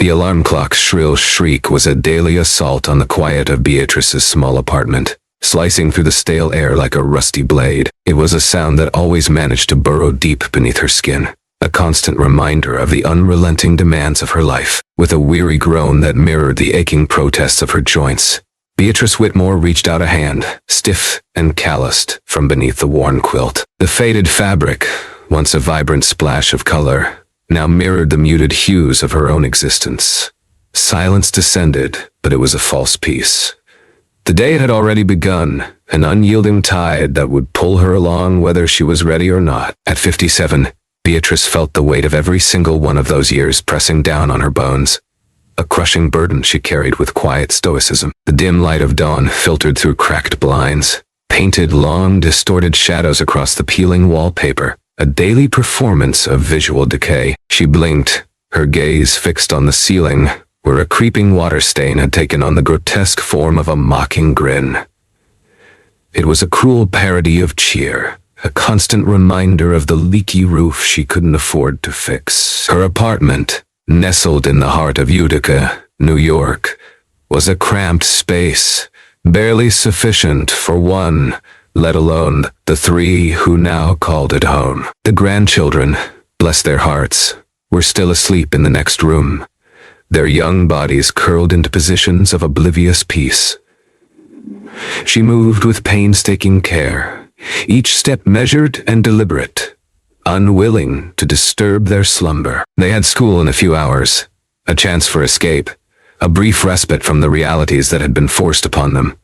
The alarm clock's shrill shriek was a daily assault on the quiet of Beatrice's small apartment, slicing through the stale air like a rusty blade. It was a sound that always managed to burrow deep beneath her skin, a constant reminder of the unrelenting demands of her life. With a weary groan that mirrored the aching protests of her joints, Beatrice Whitmore reached out a hand, stiff and calloused, from beneath the worn quilt. The faded fabric, once a vibrant splash of color, now mirrored the muted hues of her own existence. Silence descended, but it was a false peace. The day had already begun, an unyielding tide that would pull her along whether she was ready or not. At 57, Beatrice felt the weight of every single one of those years pressing down on her bones, a crushing burden she carried with quiet stoicism. The dim light of dawn filtered through cracked blinds, painted long, distorted shadows across the peeling wallpaper, a daily performance of visual decay. She blinked, her gaze fixed on the ceiling, where a creeping water stain had taken on the grotesque form of a mocking grin. It was a cruel parody of cheer, a constant reminder of the leaky roof she couldn't afford to fix. Her apartment, nestled in the heart of Utica, New York, was a cramped space, barely sufficient for one, let alone the three who now called it home. The grandchildren, bless their hearts, were still asleep in the next room, their young bodies curled into positions of oblivious peace. She moved with painstaking care, each step measured and deliberate, unwilling to disturb their slumber. They had school in a few hours, a chance for escape, a brief respite from the realities that had been forced upon them.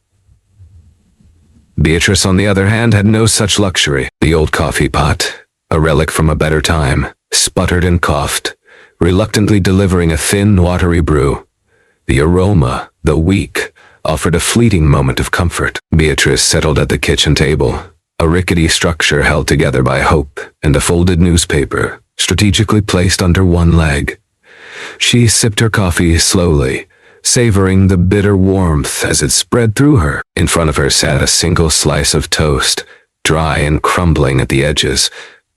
Beatrice, on the other hand, had no such luxury. The old coffee pot, a relic from a better time, sputtered and coughed, reluctantly delivering a thin, watery brew. The aroma, though weak, offered a fleeting moment of comfort. Beatrice settled at the kitchen table, a rickety structure held together by hope and a folded newspaper, strategically placed under one leg. She sipped her coffee slowly, savoring the bitter warmth as it spread through her. In front of her sat a single slice of toast, dry and crumbling at the edges,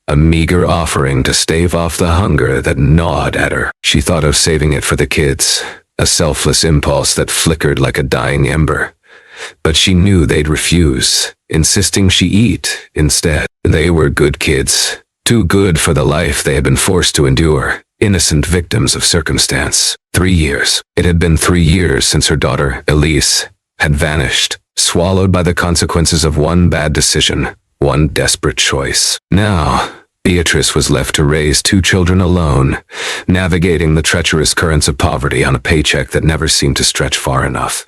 a meager offering to stave off the hunger that gnawed at her. She thought of saving it for the kids, a selfless impulse that flickered like a dying ember. But she knew they'd refuse, insisting she eat instead. They were good kids, too good for the life they had been forced to endure, innocent victims of circumstance. 3 years. It had been 3 years since her daughter, Elise, had vanished, swallowed by the consequences of one bad decision, one desperate choice. Now, Beatrice was left to raise 2 children alone, navigating the treacherous currents of poverty on a paycheck that never seemed to stretch far enough.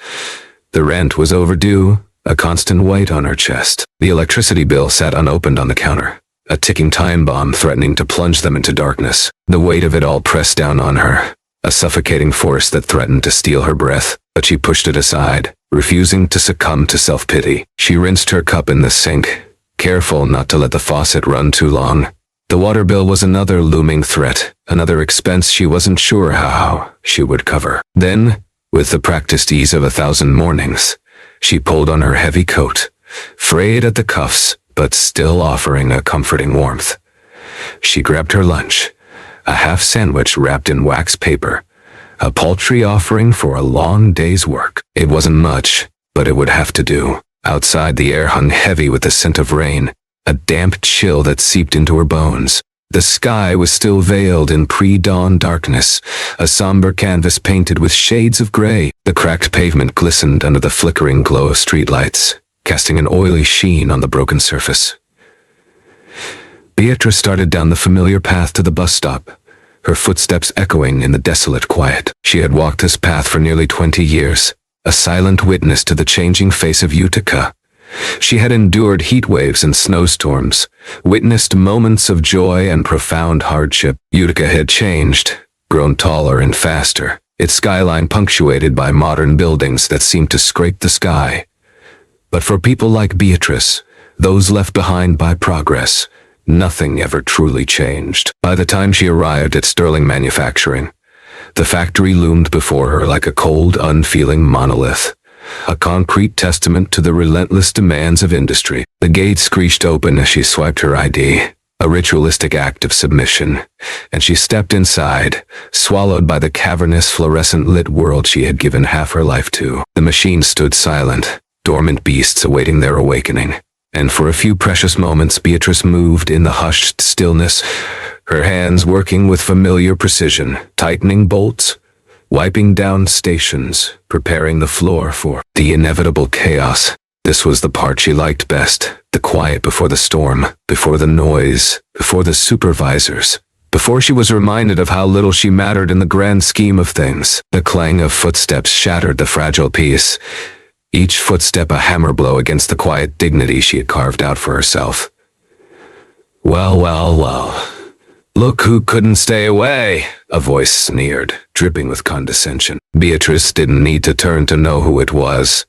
The rent was overdue, a constant weight on her chest. The electricity bill sat unopened on the counter, a ticking time bomb threatening to plunge them into darkness. The weight of it all pressed down on her, a suffocating force that threatened to steal her breath, but she pushed it aside, refusing to succumb to self-pity. She rinsed her cup in the sink, careful not to let the faucet run too long. The water bill was another looming threat, another expense she wasn't sure how she would cover. Then, with the practiced ease of 1,000 mornings, she pulled on her heavy coat, frayed at the cuffs, but still offering a comforting warmth. She grabbed her lunch, a half sandwich wrapped in wax paper, a paltry offering for a long day's work. It wasn't much, but it would have to do. Outside, the air hung heavy with the scent of rain, a damp chill that seeped into her bones. The sky was still veiled in pre-dawn darkness, a somber canvas painted with shades of gray. The cracked pavement glistened under the flickering glow of streetlights, casting an oily sheen on the broken surface. Beatrice started down the familiar path to the bus stop, her footsteps echoing in the desolate quiet. She had walked this path for nearly 20 years, a silent witness to the changing face of Utica. She had endured heat waves and snowstorms, witnessed moments of joy and profound hardship. Utica had changed, grown taller and faster, its skyline punctuated by modern buildings that seemed to scrape the sky. But for people like Beatrice, those left behind by progress, nothing ever truly changed. By the time she arrived at Brighton Manufacturing, the factory loomed before her like a cold, unfeeling monolith, a concrete testament to the relentless demands of industry. The gate screeched open as she swiped her ID, a ritualistic act of submission, and she stepped inside, swallowed by the cavernous, fluorescent-lit world she had given half her life to. The machine stood silent, dormant beasts awaiting their awakening. And for a few precious moments, Beatrice moved in the hushed stillness, her hands working with familiar precision, tightening bolts, wiping down stations, preparing the floor for the inevitable chaos. This was the part she liked best, the quiet before the storm, before the noise, before the supervisors, before she was reminded of how little she mattered in the grand scheme of things. The clang of footsteps shattered the fragile peace, each footstep a hammer blow against the quiet dignity she had carved out for herself. Well, well, well. Look who couldn't stay away, a voice sneered, dripping with condescension. Beatrice didn't need to turn to know who it was.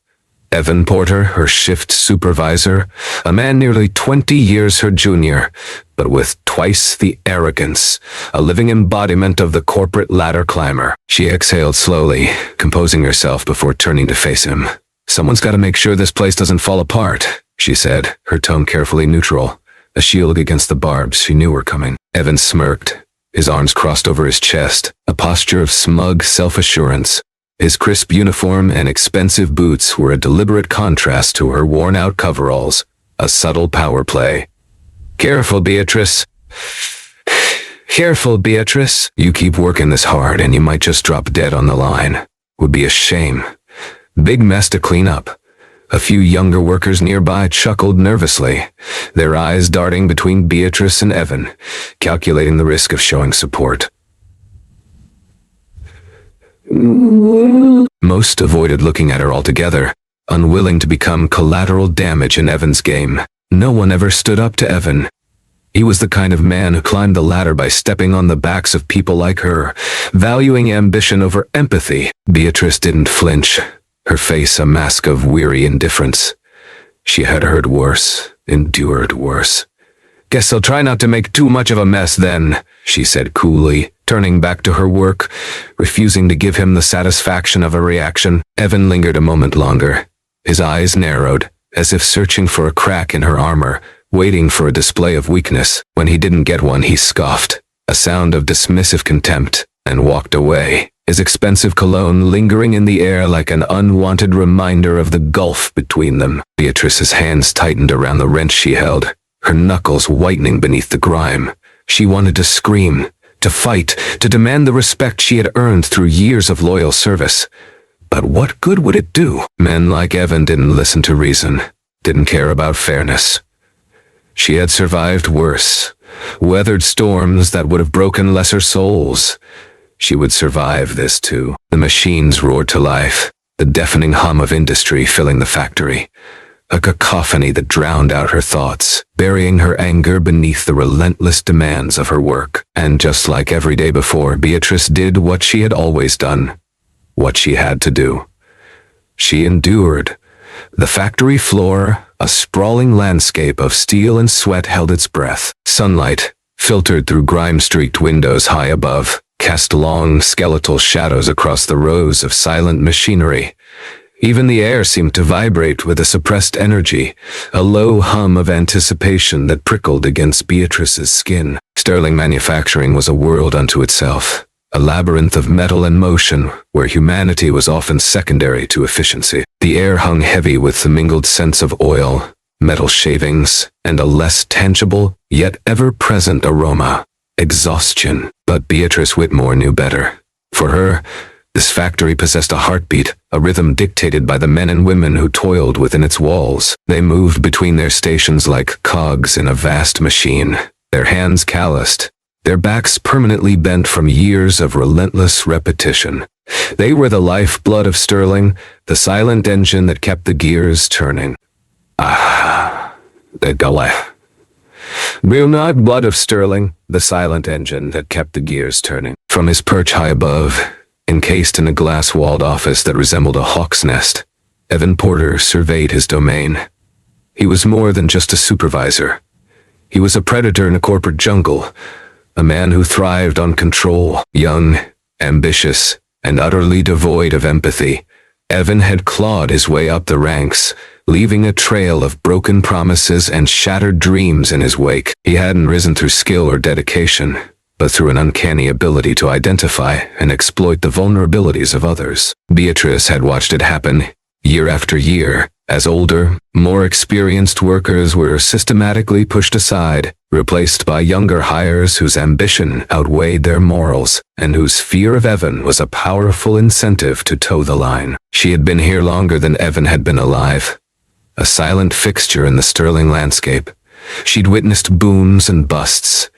Evan Porter, her shift supervisor, a man nearly 20 years her junior, but with twice the arrogance, a living embodiment of the corporate ladder climber. She exhaled slowly, composing herself before turning to face him. Someone's got to make sure this place doesn't fall apart, she said, her tone carefully neutral, a shield against the barbs she knew were coming. Evan smirked, his arms crossed over his chest, a posture of smug self-assurance. His crisp uniform and expensive boots were a deliberate contrast to her worn-out coveralls, a subtle power play. Careful, Beatrice. Careful, Beatrice. You keep working this hard and you might just drop dead on the line. Would be a shame. Big mess to clean up. A few younger workers nearby chuckled nervously, their eyes darting between Beatrice and Evan, calculating the risk of showing support. Most avoided looking at her altogether, unwilling to become collateral damage in Evan's game. No one ever stood up to Evan. He was the kind of man who climbed the ladder by stepping on the backs of people like her, valuing ambition over empathy. Beatrice didn't flinch, her face a mask of weary indifference. She had heard worse, endured worse. Guess I'll try not to make too much of a mess then, she said coolly, turning back to her work, refusing to give him the satisfaction of a reaction. Evan lingered a moment longer, his eyes narrowed, as if searching for a crack in her armor, waiting for a display of weakness. When he didn't get one, he scoffed, a sound of dismissive contempt, and walked away, his expensive cologne lingering in the air like an unwanted reminder of the gulf between them. Beatrice's hands tightened around the wrench she held, her knuckles whitening beneath the grime. She wanted to scream, to fight, to demand the respect she had earned through years of loyal service. But what good would it do? Men like Evan didn't listen to reason, didn't care about fairness. She had survived worse, weathered storms that would have broken lesser souls. She would survive this too. The machines roared to life, the deafening hum of industry filling the factory. A cacophony that drowned out her thoughts, burying her anger beneath the relentless demands of her work. And just like every day before, Beatrice did what she had always done, what she had to do. She endured. The factory floor, a sprawling landscape of steel and sweat, held its breath. Sunlight, filtered through grime-streaked windows high above, cast long skeletal shadows across the rows of silent machinery. Even the air seemed to vibrate with a suppressed energy, a low hum of anticipation that prickled against Beatrice's skin. Sterling Manufacturing was a world unto itself, a labyrinth of metal and motion where humanity was often secondary to efficiency. The air hung heavy with the mingled scents of oil, metal shavings, and a less tangible, yet ever-present aroma, exhaustion. But Beatrice Whitmore knew better. For her, this factory possessed a heartbeat, a rhythm dictated by the men and women who toiled within its walls. They moved between their stations like cogs in a vast machine, their hands calloused, their backs permanently bent from years of relentless repetition. They were the lifeblood of Sterling, the silent engine that kept the gears turning. The blood of Sterling, the silent engine that kept the gears turning. From his perch high above, encased in a glass-walled office that resembled a hawk's nest, Evan Porter surveyed his domain. He was more than just a supervisor. He was a predator in a corporate jungle, a man who thrived on control. Young, ambitious, and utterly devoid of empathy, Evan had clawed his way up the ranks, leaving a trail of broken promises and shattered dreams in his wake. He hadn't risen through skill or dedication, but through an uncanny ability to identify and exploit the vulnerabilities of others. Beatrice had watched it happen year after year, as older, more experienced workers were systematically pushed aside, replaced by younger hires whose ambition outweighed their morals, and whose fear of Evan was a powerful incentive to toe the line. She had been here longer than Evan had been alive, a silent fixture in the sterling landscape. She'd witnessed booms and busts,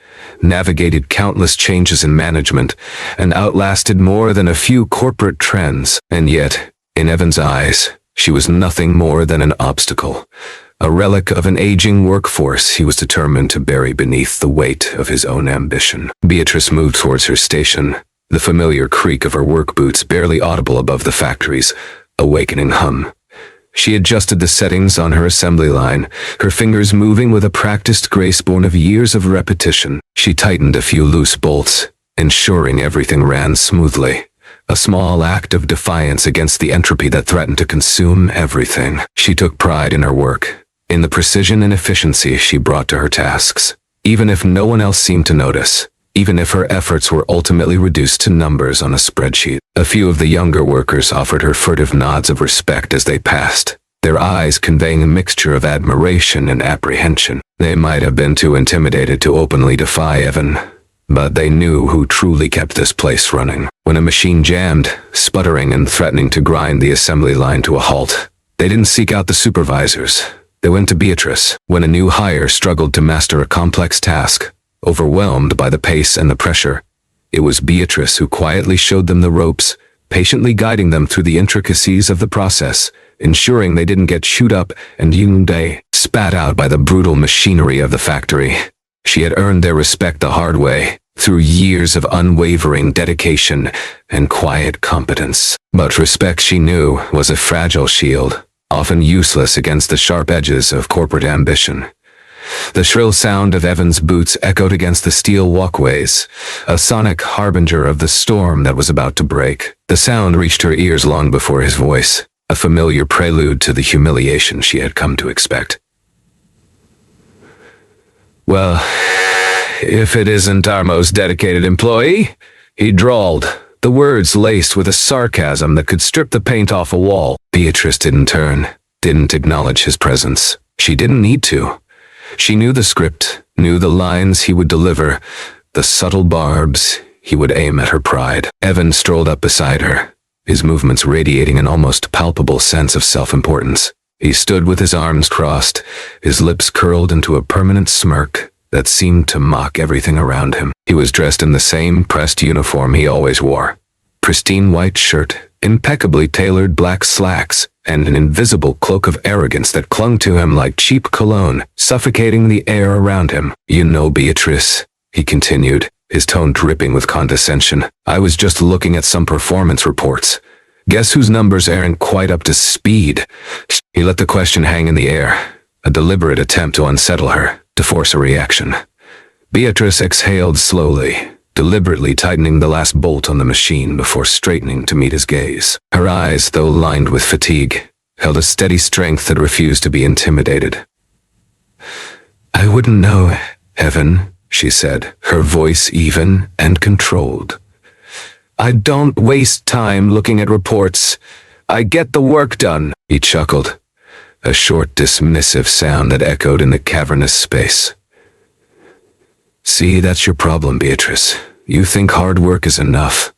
navigated countless changes in management, and outlasted more than a few corporate trends. And yet, in Evan's eyes, she was nothing more than an obstacle, a relic of an aging workforce he was determined to bury beneath the weight of his own ambition. Beatrice moved towards her station, the familiar creak of her work boots barely audible above the factory's awakening hum. She adjusted the settings on her assembly line, her fingers moving with a practiced grace born of years of repetition. She tightened a few loose bolts, ensuring everything ran smoothly. A small act of defiance against the entropy that threatened to consume everything. She took pride in her work, in the precision and efficiency she brought to her tasks. Even if no one else seemed to notice, even if her efforts were ultimately reduced to numbers on a spreadsheet. A few of the younger workers offered her furtive nods of respect as they passed, their eyes conveying a mixture of admiration and apprehension. They might have been too intimidated to openly defy Evan, but they knew who truly kept this place running. When a machine jammed, sputtering and threatening to grind the assembly line to a halt, they didn't seek out the supervisors. They went to Beatrice. When a new hire struggled to master a complex task, overwhelmed by the pace and the pressure, it was Beatrice who quietly showed them the ropes, patiently guiding them through the intricacies of the process, ensuring they didn't get chewed up and spat out by the brutal machinery of the factory. She had earned their respect the hard way, through years of unwavering dedication and quiet competence. But respect, she knew, was a fragile shield, often useless against the sharp edges of corporate ambition. The shrill sound of Evan's boots echoed against the steel walkways, a sonic harbinger of the storm that was about to break. The sound reached her ears long before his voice, a familiar prelude to the humiliation she had come to expect. "Well, if it isn't our most dedicated employee," he drawled, the words laced with a sarcasm that could strip the paint off a wall. Beatrice didn't turn, didn't acknowledge his presence. She didn't need to. She knew the script, knew the lines he would deliver, the subtle barbs he would aim at her pride. Evan strolled up beside her, his movements radiating an almost palpable sense of self-importance. He stood with his arms crossed, his lips curled into a permanent smirk that seemed to mock everything around him. He was dressed in the same pressed uniform he always wore. Pristine white shirt, impeccably tailored black slacks, and an invisible cloak of arrogance that clung to him like cheap cologne, suffocating the air around him. "You know, Beatrice," he continued, his tone dripping with condescension, "I was just looking at some performance reports. Guess whose numbers aren't quite up to speed?" He let the question hang in the air, a deliberate attempt to unsettle her, to force a reaction. Beatrice exhaled slowly, deliberately tightening the last bolt on the machine before straightening to meet his gaze. Her eyes, though lined with fatigue, held a steady strength that refused to be intimidated. "I wouldn't know, Evan," she said, her voice even and controlled. "I don't waste time looking at reports. I get the work done." He chuckled, a short, dismissive sound that echoed in the cavernous space. "See, that's your problem, Beatrice. You think hard work is enough.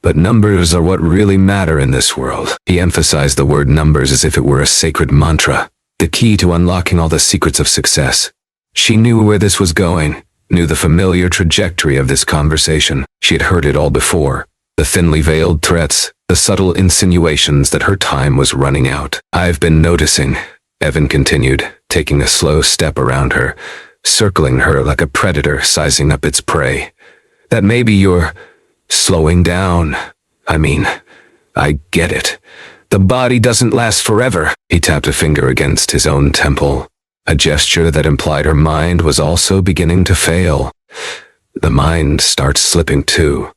But numbers are what really matter in this world." He emphasized the word numbers as if it were a sacred mantra, the key to unlocking all the secrets of success. She knew where this was going, knew the familiar trajectory of this conversation. She had heard it all before. The thinly veiled threats, the subtle insinuations that her time was running out. "I've been noticing," Evan continued, taking a slow step around her, circling her like a predator sizing up its prey, "that maybe you're slowing down. I get it. The body doesn't last forever." He tapped a finger against his own temple, a gesture that implied her mind was also beginning to fail. The mind starts slipping too.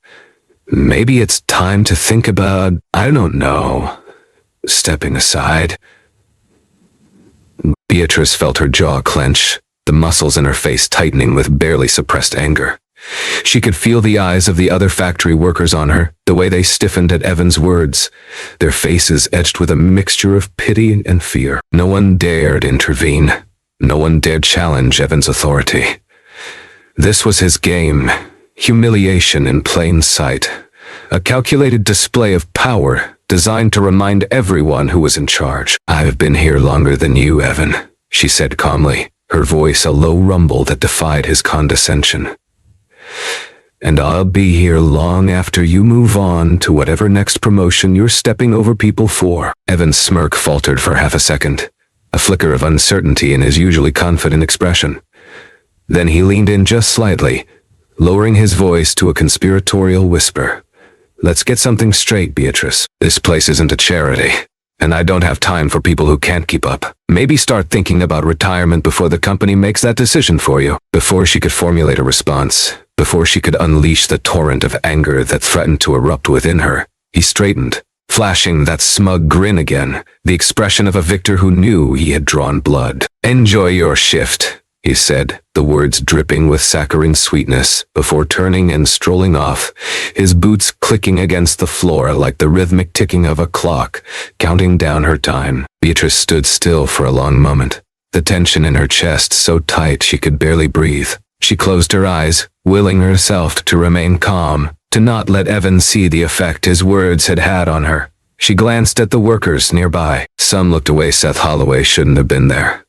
Maybe it's time to think about, I don't know, stepping aside. Beatrice felt her jaw clench, the muscles in her face tightening with barely suppressed anger. She could feel the eyes of the other factory workers on her, the way they stiffened at Evan's words, their faces etched with a mixture of pity and fear. No one dared intervene. No one dared challenge Evan's authority. This was his game, humiliation in plain sight, a calculated display of power designed to remind everyone who was in charge. "I've been here longer than you, Evan," she said calmly, her voice a low rumble that defied his condescension. "And I'll be here long after you move on to whatever next promotion you're stepping over people for." Evan's smirk faltered for half a second, a flicker of uncertainty in his usually confident expression. Then he leaned in just slightly, lowering his voice to a conspiratorial whisper. "Let's get something straight, Beatrice. This place isn't a charity, and I don't have time for people who can't keep up. Maybe start thinking about retirement before the company makes that decision for you." Before she could formulate a response, before she could unleash the torrent of anger that threatened to erupt within her, he straightened, flashing that smug grin again, the expression of a victor who knew he had drawn blood. "Enjoy your shift," he said, the words dripping with saccharine sweetness, before turning and strolling off, his boots clicking against the floor like the rhythmic ticking of a clock, counting down her time. Beatrice stood still for a long moment, the tension in her chest so tight she could barely breathe. She closed her eyes, willing herself to remain calm, to not let Evan see the effect his words had had on her. She glanced at the workers nearby. Some looked away. Seth Holloway shouldn't have been there.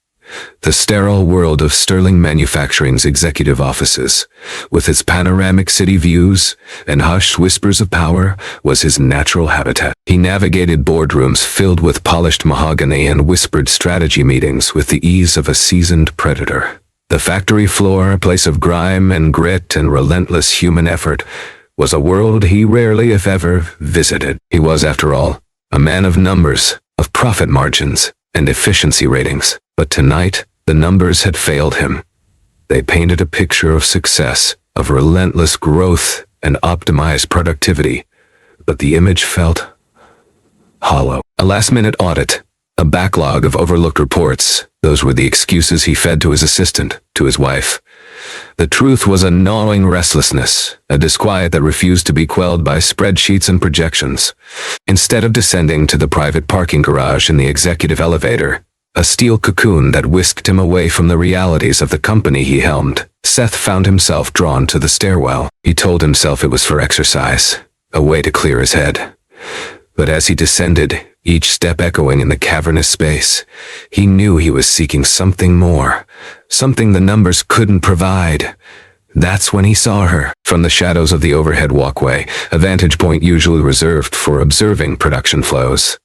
The sterile world of Sterling Manufacturing's executive offices, with its panoramic city views and hushed whispers of power, was his natural habitat. He navigated boardrooms filled with polished mahogany and whispered strategy meetings with the ease of a seasoned predator. The factory floor, a place of grime and grit and relentless human effort, was a world he rarely, if ever, visited. He was, after all, a man of numbers, of profit margins, and efficiency ratings. But tonight, the numbers had failed him. They painted a picture of success, of relentless growth and optimized productivity, but the image felt hollow. A last-minute audit, a backlog of overlooked reports, those were the excuses he fed to his assistant, to his wife. The truth was a gnawing restlessness, a disquiet that refused to be quelled by spreadsheets and projections. Instead of descending to the private parking garage in the executive elevator, a steel cocoon that whisked him away from the realities of the company he helmed, Seth found himself drawn to the stairwell. He told himself it was for exercise, a way to clear his head. But as he descended, each step echoing in the cavernous space, he knew he was seeking something more, something the numbers couldn't provide. That's when he saw her. From the shadows of the overhead walkway, a vantage point usually reserved for observing production flows,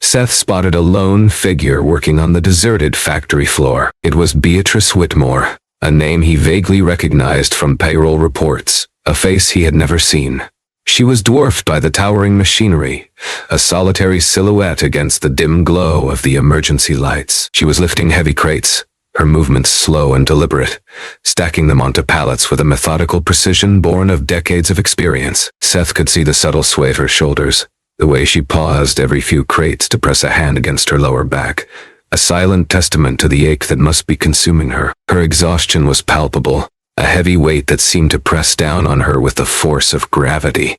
Seth spotted a lone figure working on the deserted factory floor. It was Beatrice Whitmore, a name he vaguely recognized from payroll reports, a face he had never seen. She was dwarfed by the towering machinery, a solitary silhouette against the dim glow of the emergency lights. She was lifting heavy crates, her movements slow and deliberate, stacking them onto pallets with a methodical precision born of decades of experience. Seth could see the subtle sway of her shoulders, the way she paused every few crates to press a hand against her lower back, a silent testament to the ache that must be consuming her. Her exhaustion was palpable, a heavy weight that seemed to press down on her with the force of gravity.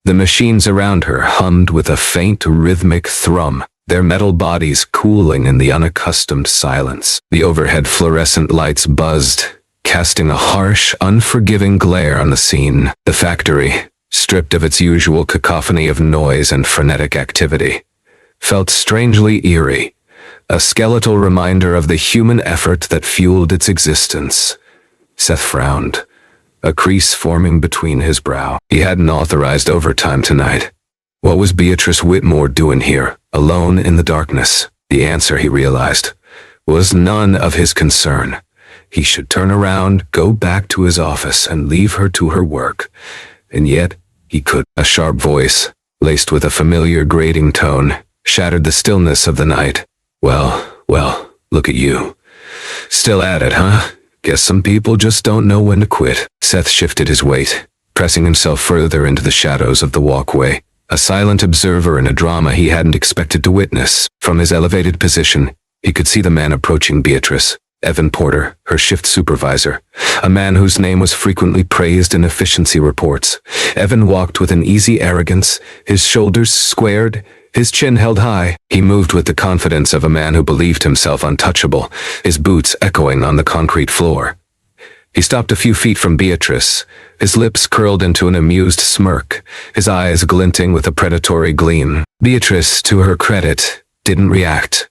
The machines around her hummed with a faint rhythmic thrum, their metal bodies cooling in the unaccustomed silence. The overhead fluorescent lights buzzed, casting a harsh, unforgiving glare on the scene. The factory, stripped of its usual cacophony of noise and frenetic activity, felt strangely eerie, a skeletal reminder of the human effort that fueled its existence. Seth frowned, a crease forming between his brow. He hadn't authorized overtime tonight. What was Beatrice Whitmore doing here, alone in the darkness? The answer, he realized, was none of his concern. He should turn around, go back to his office, and leave her to her work. And yet, he could. A sharp voice, laced with a familiar grating tone, shattered the stillness of the night. Well, look at you. Still at it, huh? Guess some people just don't know when to quit. Seth shifted his weight, pressing himself further into the shadows of the walkway, a silent observer in a drama he hadn't expected to witness. From his elevated position, He could see the man approaching Beatrice, Evan Porter, her shift supervisor, a man whose name was frequently praised in efficiency reports. Evan walked with an easy arrogance, his shoulders squared, his chin held high. He moved with the confidence of a man who believed himself untouchable, his boots echoing on the concrete floor. He stopped a few feet from Beatrice, his lips curled into an amused smirk, his eyes glinting with a predatory gleam. Beatrice, to her credit, didn't react.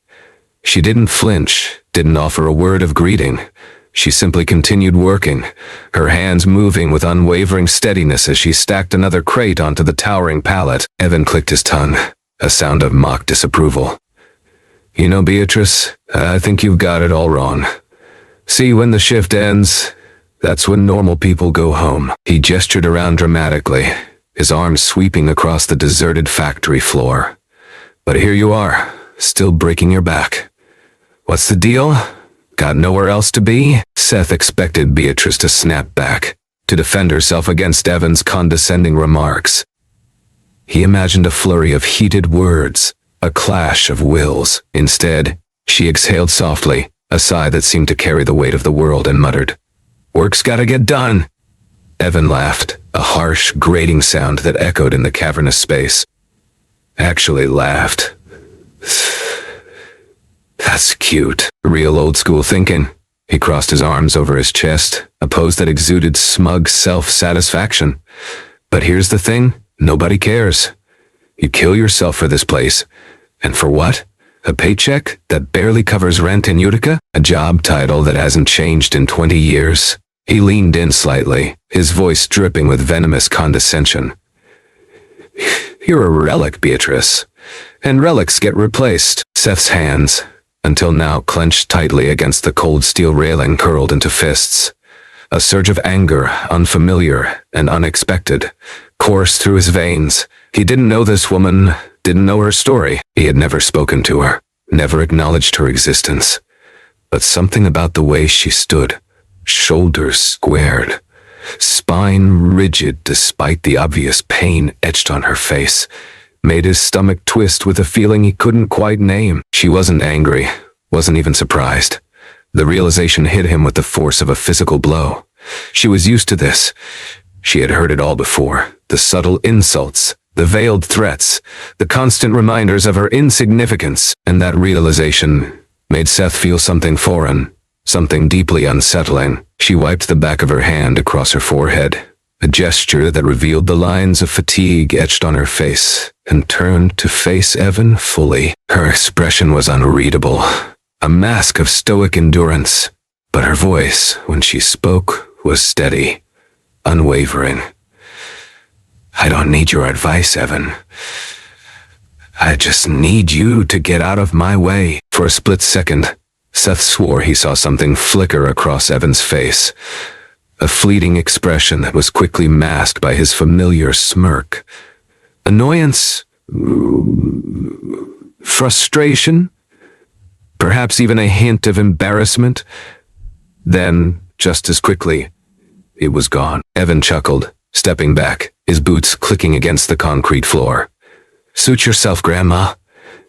She didn't flinch, didn't offer a word of greeting. She simply continued working, her hands moving with unwavering steadiness as she stacked another crate onto the towering pallet. Evan clicked his tongue, a sound of mock disapproval. "You know, Beatrice, I think you've got it all wrong. See, when the shift ends, that's when normal people go home." He gestured around dramatically, his arms sweeping across the deserted factory floor. "But here you are, still breaking your back. What's the deal? Got nowhere else to be?" Seth expected Beatrice to snap back, to defend herself against Evan's condescending remarks. He imagined a flurry of heated words, a clash of wills. Instead, she exhaled softly, a sigh that seemed to carry the weight of the world, and muttered, "Work's gotta get done." Evan laughed, a harsh, grating sound that echoed in the cavernous space. Actually laughed. "That's cute. Real old-school thinking." He crossed his arms over his chest, a pose that exuded smug self-satisfaction. "But here's the thing, nobody cares. You kill yourself for this place. And for what? A paycheck that barely covers rent in Utica? A job title that hasn't changed in 20 years. He leaned in slightly, his voice dripping with venomous condescension. "You're a relic, Beatrice. And relics get replaced." Seth's hands, until now clenched tightly against the cold steel railing, curled into fists. A surge of anger, unfamiliar and unexpected, coursed through his veins. He didn't know this woman, didn't know her story. He had never spoken to her, never acknowledged her existence. But something about the way she stood, shoulders squared, spine rigid despite the obvious pain etched on her face, made his stomach twist with a feeling he couldn't quite name. She wasn't angry, wasn't even surprised. The realization hit him with the force of a physical blow. She was used to this. She had heard it all before. The subtle insults, the veiled threats, the constant reminders of her insignificance. And that realization made Seth feel something foreign, something deeply unsettling. She wiped the back of her hand across her forehead, a gesture that revealed the lines of fatigue etched on her face, and turned to face Evan fully. Her expression was unreadable, a mask of stoic endurance, but her voice, when she spoke, was steady, unwavering. "I don't need your advice, Evan. I just need you to get out of my way." For a split second, Seth swore he saw something flicker across Evan's face, a fleeting expression that was quickly masked by his familiar smirk. Annoyance, frustration, perhaps even a hint of embarrassment. Then, just as quickly, it was gone. Evan chuckled, stepping back, his boots clicking against the concrete floor. "Suit yourself, Grandma."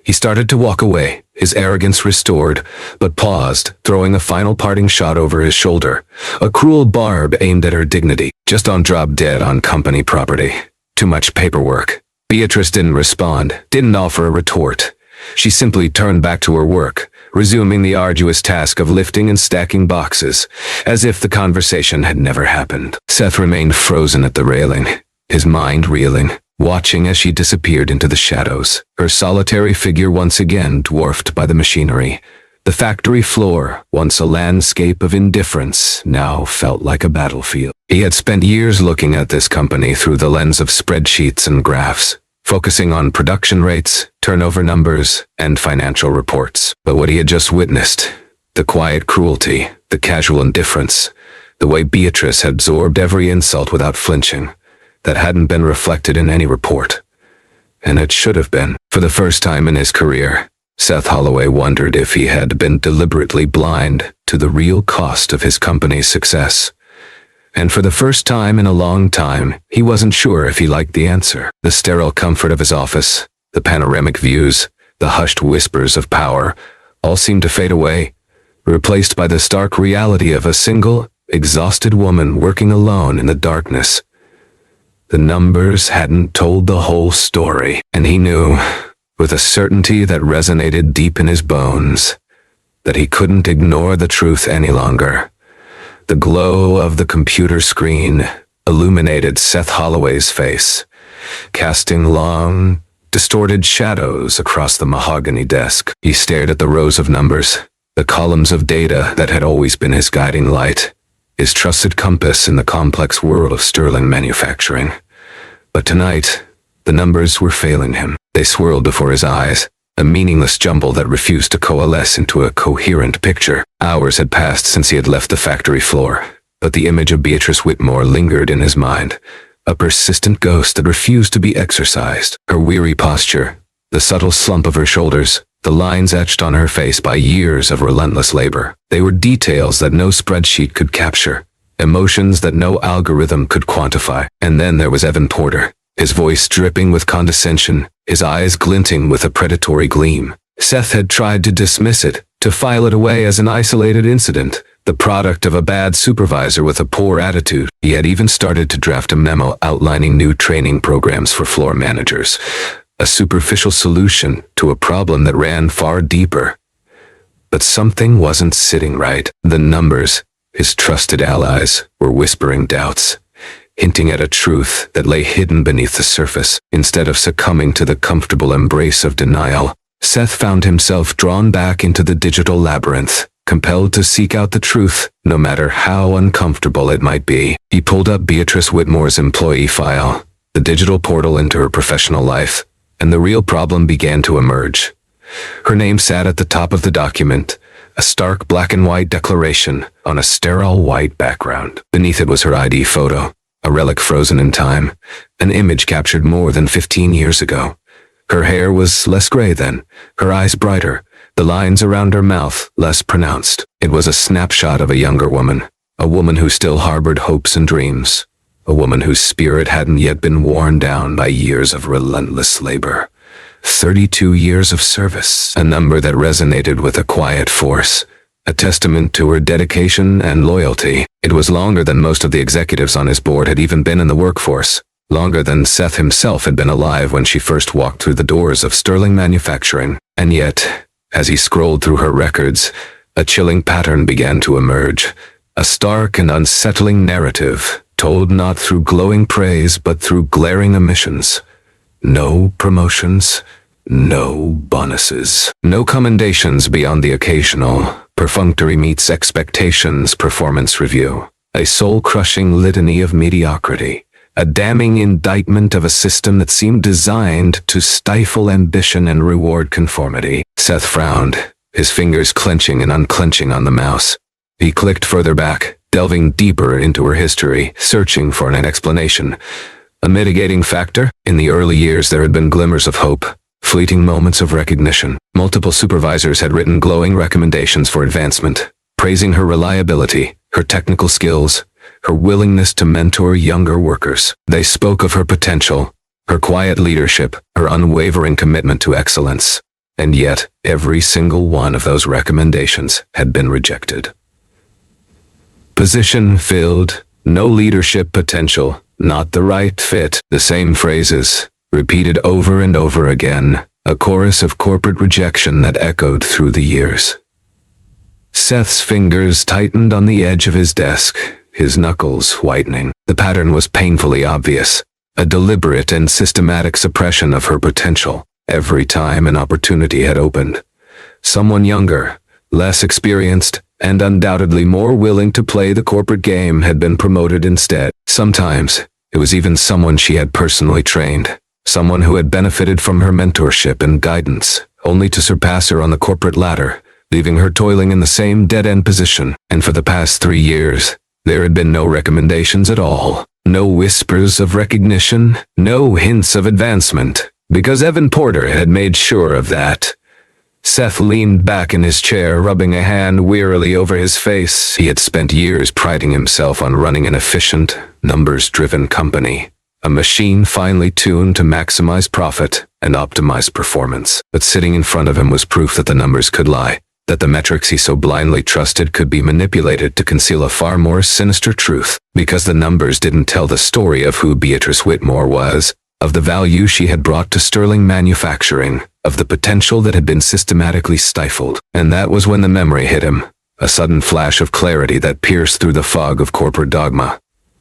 He started to walk away, his arrogance restored, but paused, throwing a final parting shot over his shoulder, a cruel barb aimed at her dignity. "Just on drop dead on company property. Too much paperwork." Beatrice didn't respond, didn't offer a retort. She simply turned back to her work, resuming the arduous task of lifting and stacking boxes, as if the conversation had never happened. Seth remained frozen at the railing, his mind reeling, watching as she disappeared into the shadows, her solitary figure once again dwarfed by the machinery. The factory floor, once a landscape of indifference, now felt like a battlefield. He had spent years looking at this company through the lens of spreadsheets and graphs, focusing on production rates, turnover numbers, and financial reports. But what he had just witnessed, the quiet cruelty, the casual indifference, the way Beatrice had absorbed every insult without flinching, that hadn't been reflected in any report. And it should have been. For the first time in his career, Seth Holloway wondered if he had been deliberately blind to the real cost of his company's success. And for the first time in a long time, he wasn't sure if he liked the answer. The sterile comfort of his office, the panoramic views, the hushed whispers of power, all seemed to fade away, replaced by the stark reality of a single, exhausted woman working alone in the darkness. The numbers hadn't told the whole story, and he knew, with a certainty that resonated deep in his bones, that he couldn't ignore the truth any longer. The glow of the computer screen illuminated Seth Holloway's face, casting long, distorted shadows across the mahogany desk. He stared at the rows of numbers, the columns of data that had always been his guiding light, his trusted compass in the complex world of sterling manufacturing. But tonight, the numbers were failing him. They swirled before his eyes, a meaningless jumble that refused to coalesce into a coherent picture. Hours had passed since he had left the factory floor, but the image of Beatrice Whitmore lingered in his mind, a persistent ghost that refused to be exorcised. Her weary posture, the subtle slump of her shoulders, the lines etched on her face by years of relentless labor. They were details that no spreadsheet could capture, emotions that no algorithm could quantify. And then there was Evan Porter, his voice dripping with condescension, his eyes glinting with a predatory gleam. Seth had tried to dismiss it, to file it away as an isolated incident, the product of a bad supervisor with a poor attitude. He had even started to draft a memo outlining new training programs for floor managers, a superficial solution to a problem that ran far deeper. But something wasn't sitting right. The numbers, his trusted allies, were whispering doubts, hinting at a truth that lay hidden beneath the surface. Instead of succumbing to the comfortable embrace of denial, Seth found himself drawn back into the digital labyrinth, compelled to seek out the truth, no matter how uncomfortable it might be. He pulled up Beatrice Whitmore's employee file, the digital portal into her professional life, and the real problem began to emerge. Her name sat at the top of the document, a stark black and white declaration on a sterile white background. Beneath it was her ID photo, a relic frozen in time, an image captured more than 15 years ago. Her hair was less gray then, her eyes brighter, the lines around her mouth less pronounced. It was a snapshot of a younger woman, a woman who still harbored hopes and dreams, a woman whose spirit hadn't yet been worn down by years of relentless labor. 32 years of service, a number that resonated with a quiet force, a testament to her dedication and loyalty. It was longer than most of the executives on his board had even been in the workforce, longer than Seth himself had been alive when she first walked through the doors of Sterling Manufacturing. And yet, as he scrolled through her records, a chilling pattern began to emerge, a stark and unsettling narrative, told not through glowing praise but through glaring omissions. No promotions, no bonuses, no commendations beyond the occasional, perfunctory meets expectations performance review, a soul-crushing litany of mediocrity, a damning indictment of a system that seemed designed to stifle ambition and reward conformity. Seth frowned, his fingers clenching and unclenching on the mouse. He clicked further back, delving deeper into her history, searching for an explanation. A mitigating factor? In the early years there had been glimmers of hope, fleeting moments of recognition. Multiple supervisors had written glowing recommendations for advancement, praising her reliability, her technical skills, her willingness to mentor younger workers. They spoke of her potential, her quiet leadership, her unwavering commitment to excellence. And yet, every single one of those recommendations had been rejected. Position filled, no leadership potential, not the right fit. The same phrases, repeated over and over again, a chorus of corporate rejection that echoed through the years. Seth's fingers tightened on the edge of his desk, his knuckles whitening. The pattern was painfully obvious, a deliberate and systematic suppression of her potential. Every time an opportunity had opened, someone younger, less experienced, and undoubtedly more willing to play the corporate game had been promoted instead. Sometimes, it was even someone she had personally trained, someone who had benefited from her mentorship and guidance, only to surpass her on the corporate ladder, leaving her toiling in the same dead-end position. And for the past 3 years, there had been no recommendations at all, no whispers of recognition, no hints of advancement, because Evan Porter had made sure of that. Seth leaned back in his chair, rubbing a hand wearily over his face. He had spent years priding himself on running an efficient, numbers-driven company, a machine finely tuned to maximize profit and optimize performance. But sitting in front of him was proof that the numbers could lie. that the metrics he so blindly trusted could be manipulated to conceal a far more sinister truth, because the numbers didn't tell the story of who Beatrice Whitmore was, of the value she had brought to sterling manufacturing, of the potential that had been systematically stifled. And that was when the memory hit him, a sudden flash of clarity that pierced through the fog of corporate dogma.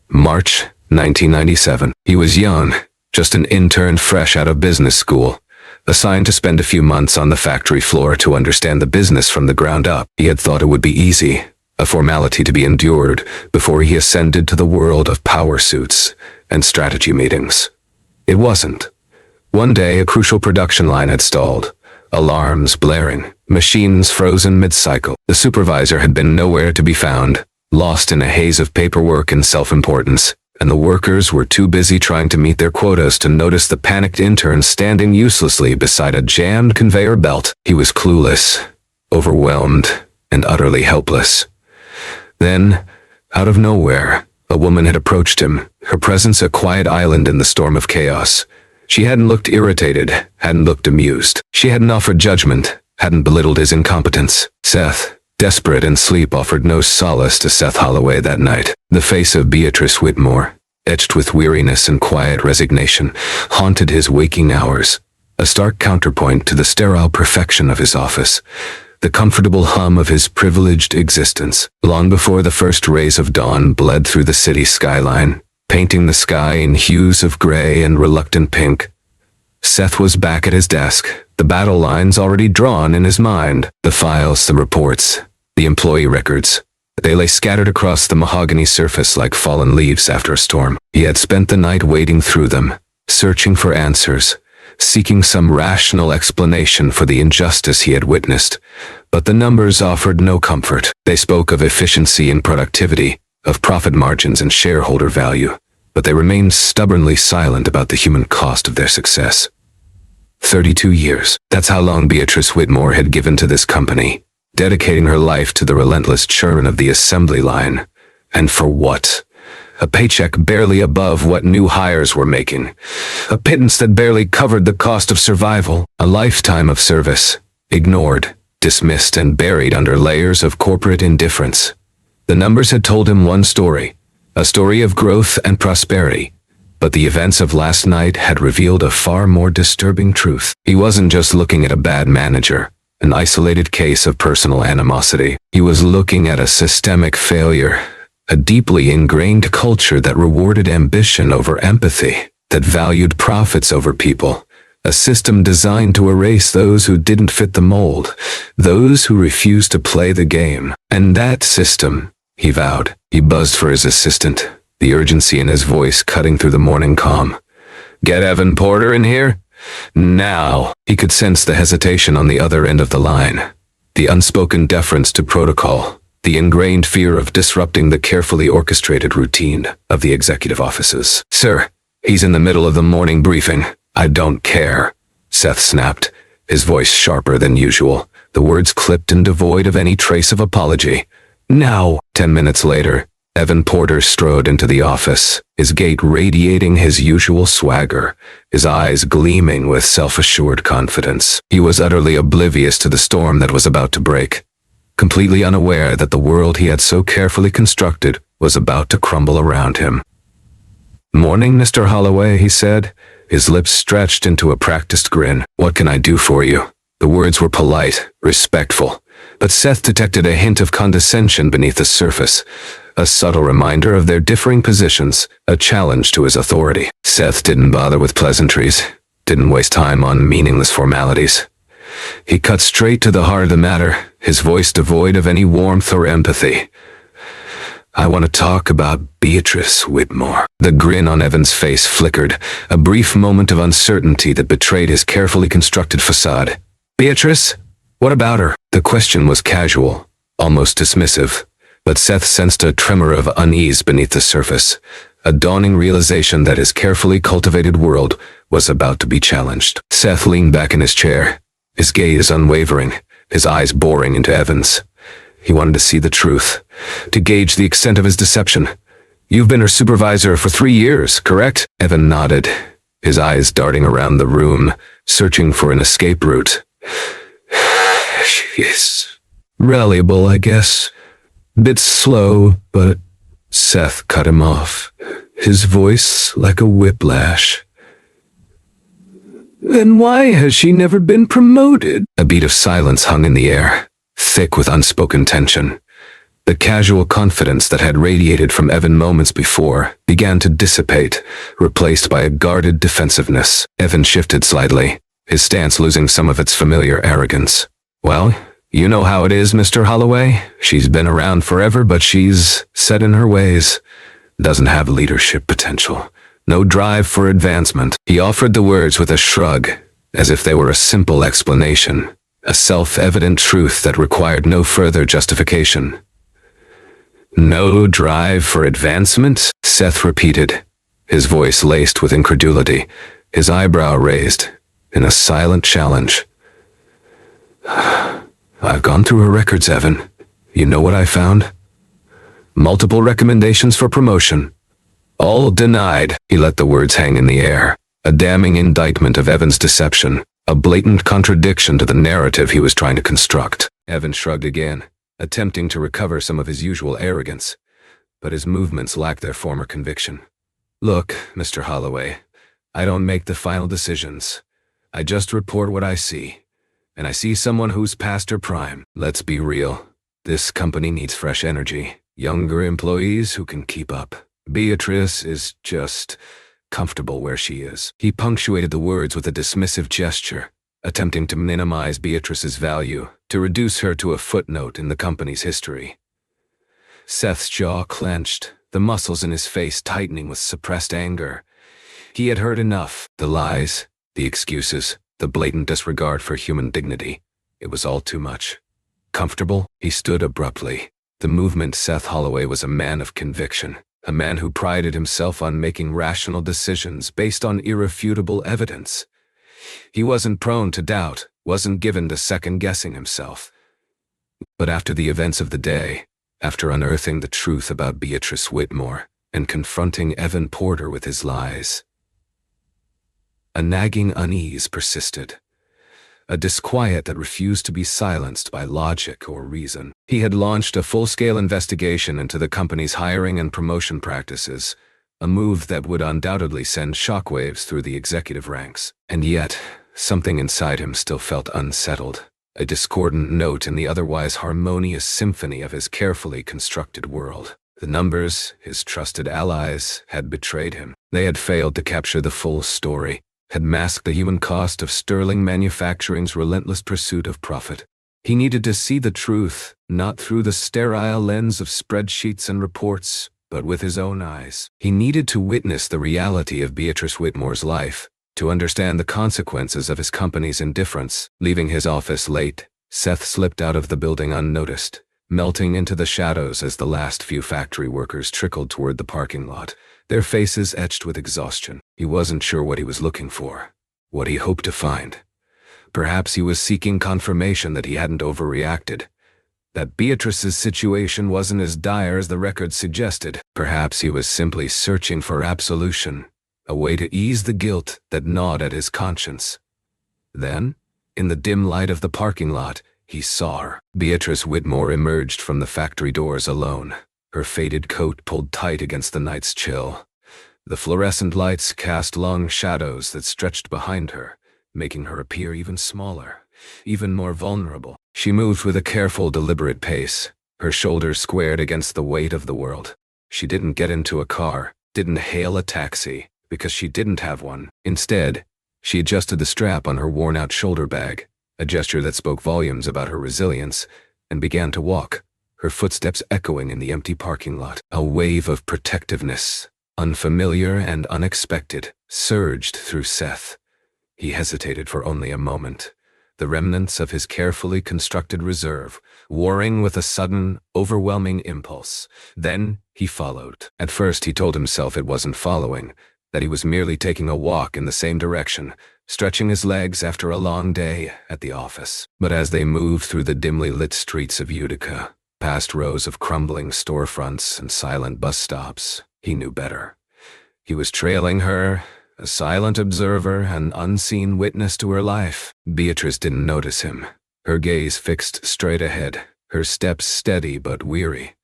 March 1997. He was young, just an intern fresh out of business school, assigned to spend a few months on the factory floor to understand the business from the ground up. He had thought it would be easy, a formality to be endured, before he ascended to the world of power suits and strategy meetings. It wasn't. One day, a crucial production line had stalled, alarms blaring, machines frozen mid-cycle. The supervisor had been nowhere to be found, lost in a haze of paperwork and self-importance, and the workers were too busy trying to meet their quotas to notice the panicked intern standing uselessly beside a jammed conveyor belt. He was clueless, overwhelmed, and utterly helpless. Then, out of nowhere, a woman had approached him, her presence a quiet island in the storm of chaos. She hadn't looked irritated, hadn't looked amused. She hadn't offered judgment, hadn't belittled his incompetence. Seth, desperate in sleep, offered no solace to Seth Holloway that night. The face of Beatrice Whitmore, etched with weariness and quiet resignation, haunted his waking hours, a stark counterpoint to the sterile perfection of his office, the comfortable hum of his privileged existence. Long before the first rays of dawn bled through the city skyline, painting the sky in hues of gray and reluctant pink, Seth was back at his desk, the battle lines already drawn in his mind. The files, the reports, the employee records, they lay scattered across the mahogany surface like fallen leaves after a storm. He had spent the night wading through them, searching for answers, seeking some rational explanation for the injustice he had witnessed. But the numbers offered no comfort. They spoke of efficiency and productivity, of profit margins and shareholder value, but they remained stubbornly silent about the human cost of their success. 32 years. That's how long Beatrice Whitmore had given to this company, dedicating her life to the relentless churn of the assembly line. And for what? A paycheck barely above what new hires were making, a pittance that barely covered the cost of survival, a lifetime of service, ignored, dismissed, and buried under layers of corporate indifference. The numbers had told him one story, a story of growth and prosperity, but the events of last night had revealed a far more disturbing truth. He wasn't just looking at a bad manager, an isolated case of personal animosity. He was looking at a systemic failure, a deeply ingrained culture that rewarded ambition over empathy, that valued profits over people, a system designed to erase those who didn't fit the mold, those who refused to play the game. And that system, he vowed. He buzzed for his assistant, the urgency in his voice cutting through the morning calm. "Get Evan Porter in here? Now." He could sense the hesitation on the other end of the line, the unspoken deference to protocol, the ingrained fear of disrupting the carefully orchestrated routine of the executive offices. "Sir, he's in the middle of the morning briefing." "I don't care," Seth snapped, his voice sharper than usual, the words clipped and devoid of any trace of apology. "Now." 10 minutes later, Evan Porter strode into the office, his gait radiating his usual swagger, his eyes gleaming with self-assured confidence. He was utterly oblivious to the storm that was about to break, completely unaware that the world he had so carefully constructed was about to crumble around him. "Morning, Mr. Holloway," he said, his lips stretched into a practiced grin. "What can I do for you?" The words were polite, respectful, but Seth detected a hint of condescension beneath the surface, a subtle reminder of their differing positions, a challenge to his authority. Seth didn't bother with pleasantries, didn't waste time on meaningless formalities. He cut straight to the heart of the matter, his voice devoid of any warmth or empathy. "I want to talk about Beatrice Whitmore." The grin on Evan's face flickered, a brief moment of uncertainty that betrayed his carefully constructed facade. "Beatrice? What about her?" The question was casual, almost dismissive, but Seth sensed a tremor of unease beneath the surface, a dawning realization that his carefully cultivated world was about to be challenged. Seth leaned back in his chair, his gaze unwavering, his eyes boring into Evan's. He wanted to see the truth, to gauge the extent of his deception. "You've been her supervisor for 3 years, correct?" Evan nodded, his eyes darting around the room, searching for an escape route. Reliable, I guess. Bit slow, but Seth cut him off, his voice like a whiplash. Then why has she never been promoted? A beat of silence hung in the air, thick with unspoken tension. The casual confidence that had radiated from Evan moments before began to dissipate, replaced by a guarded defensiveness. Evan shifted slightly, his stance losing some of its familiar arrogance. Well, you know how it is, Mr. Holloway. She's been around forever, but she's set in her ways. Doesn't have leadership potential. No drive for advancement. He offered the words with a shrug, as if they were a simple explanation, a self-evident truth that required no further justification. No drive for advancement? Seth repeated, his voice laced with incredulity, his eyebrow raised in a silent challenge. I've gone through her records, Evan. You know what I found? Multiple recommendations for promotion. All denied. He let the words hang in the air, a damning indictment of Evan's deception, a blatant contradiction to the narrative he was trying to construct. Evan shrugged again, attempting to recover some of his usual arrogance, but his movements lacked their former conviction. Look, Mr. Holloway, I don't make the final decisions. I just report what I see, and I see someone who's past her prime. Let's be real. This company needs fresh energy, younger employees who can keep up. Beatrice is just comfortable where she is. He punctuated the words with a dismissive gesture, attempting to minimize Beatrice's value, to reduce her to a footnote in the company's history. Seth's jaw clenched, the muscles in his face tightening with suppressed anger. He had heard enough. The lies, the excuses, the blatant disregard for human dignity. It was all too much. Comfortable? He stood abruptly. The movement Seth Holloway was a man of conviction, a man who prided himself on making rational decisions based on irrefutable evidence. He wasn't prone to doubt, wasn't given to second-guessing himself. But after the events of the day, after unearthing the truth about Beatrice Whitmore and confronting Evan Porter with his lies, a nagging unease persisted, a disquiet that refused to be silenced by logic or reason. He had launched a full-scale investigation into the company's hiring and promotion practices, a move that would undoubtedly send shockwaves through the executive ranks. And yet, something inside him still felt unsettled, a discordant note in the otherwise harmonious symphony of his carefully constructed world. The numbers, his trusted allies, had betrayed him. They had failed to capture the full story, had masked the human cost of Sterling Manufacturing's relentless pursuit of profit. He needed to see the truth, not through the sterile lens of spreadsheets and reports, but with his own eyes. He needed to witness the reality of Beatrice Whitmore's life, to understand the consequences of his company's indifference. Leaving his office late, Seth slipped out of the building unnoticed, melting into the shadows as the last few factory workers trickled toward the parking lot, their faces etched with exhaustion. He wasn't sure what he was looking for, what he hoped to find. Perhaps he was seeking confirmation that he hadn't overreacted, that Beatrice's situation wasn't as dire as the records suggested. Perhaps he was simply searching for absolution, a way to ease the guilt that gnawed at his conscience. Then, in the dim light of the parking lot, he saw her. Beatrice Whitmore emerged from the factory doors alone, her faded coat pulled tight against the night's chill. The fluorescent lights cast long shadows that stretched behind her, making her appear even smaller, even more vulnerable. She moved with a careful, deliberate pace, her shoulders squared against the weight of the world. She didn't get into a car, didn't hail a taxi, because she didn't have one. Instead, she adjusted the strap on her worn-out shoulder bag, a gesture that spoke volumes about her resilience, and began to walk, her footsteps echoing in the empty parking lot. A wave of protectiveness, unfamiliar and unexpected, surged through Seth. He hesitated for only a moment, the remnants of his carefully constructed reserve, warring with a sudden, overwhelming impulse. Then he followed. At first he told himself it wasn't following, that he was merely taking a walk in the same direction, stretching his legs after a long day at the office. But as they moved through the dimly lit streets of Utica, past rows of crumbling storefronts and silent bus stops, he knew better. He was trailing her, a silent observer, an unseen witness to her life. Beatrice didn't notice him, her gaze fixed straight ahead, her steps steady but weary.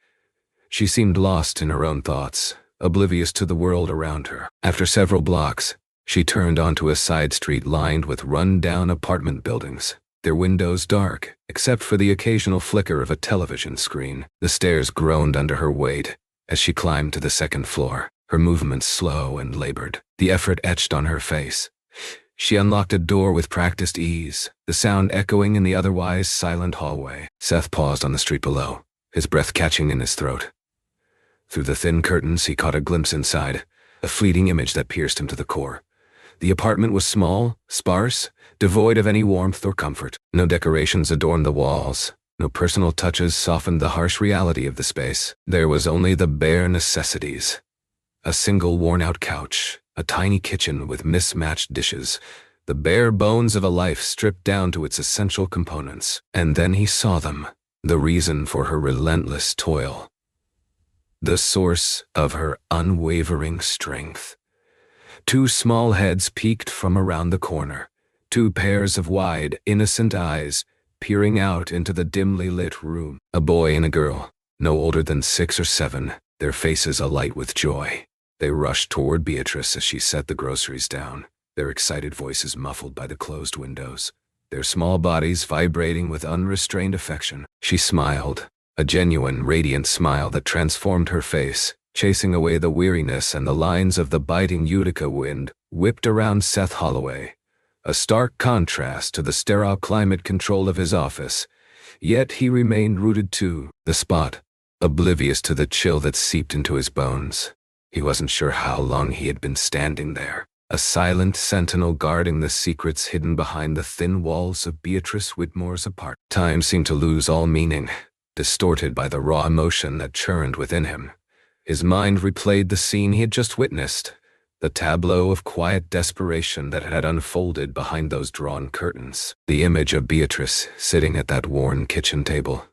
She seemed lost in her own thoughts, oblivious to the world around her. After several blocks, she turned onto a side street lined with run-down apartment buildings, their windows dark, except for the occasional flicker of a television screen. The stairs groaned under her weight as she climbed to the second floor, her movements slow and labored, the effort etched on her face. She unlocked a door with practiced ease, the sound echoing in the otherwise silent hallway. Seth paused on the street below, his breath catching in his throat. Through the thin curtains, he caught a glimpse inside, a fleeting image that pierced him to the core. The apartment was small, sparse, devoid of any warmth or comfort. No decorations adorned the walls. No personal touches softened the harsh reality of the space. There was only the bare necessities. A single worn-out couch, a tiny kitchen with mismatched dishes, the bare bones of a life stripped down to its essential components. And then he saw them, the reason for her relentless toil. The source of her unwavering strength. Two small heads peeked from around the corner, two pairs of wide, innocent eyes peering out into the dimly lit room. A boy and a girl, no older than 6 or 7, their faces alight with joy. They rushed toward Beatrice as she set the groceries down, their excited voices muffled by the closed windows, their small bodies vibrating with unrestrained affection. She smiled, a genuine, radiant smile that transformed her face, chasing away the weariness, and the lines of the biting Utica wind whipped around Seth Holloway, a stark contrast to the sterile climate control of his office. Yet he remained rooted to the spot, oblivious to the chill that seeped into his bones. He wasn't sure how long he had been standing there, a silent sentinel guarding the secrets hidden behind the thin walls of Beatrice Whitmore's apartment. Time seemed to lose all meaning, distorted by the raw emotion that churned within him. His mind replayed the scene he had just witnessed, the tableau of quiet desperation that had unfolded behind those drawn curtains. The image of Beatrice sitting at that worn kitchen table,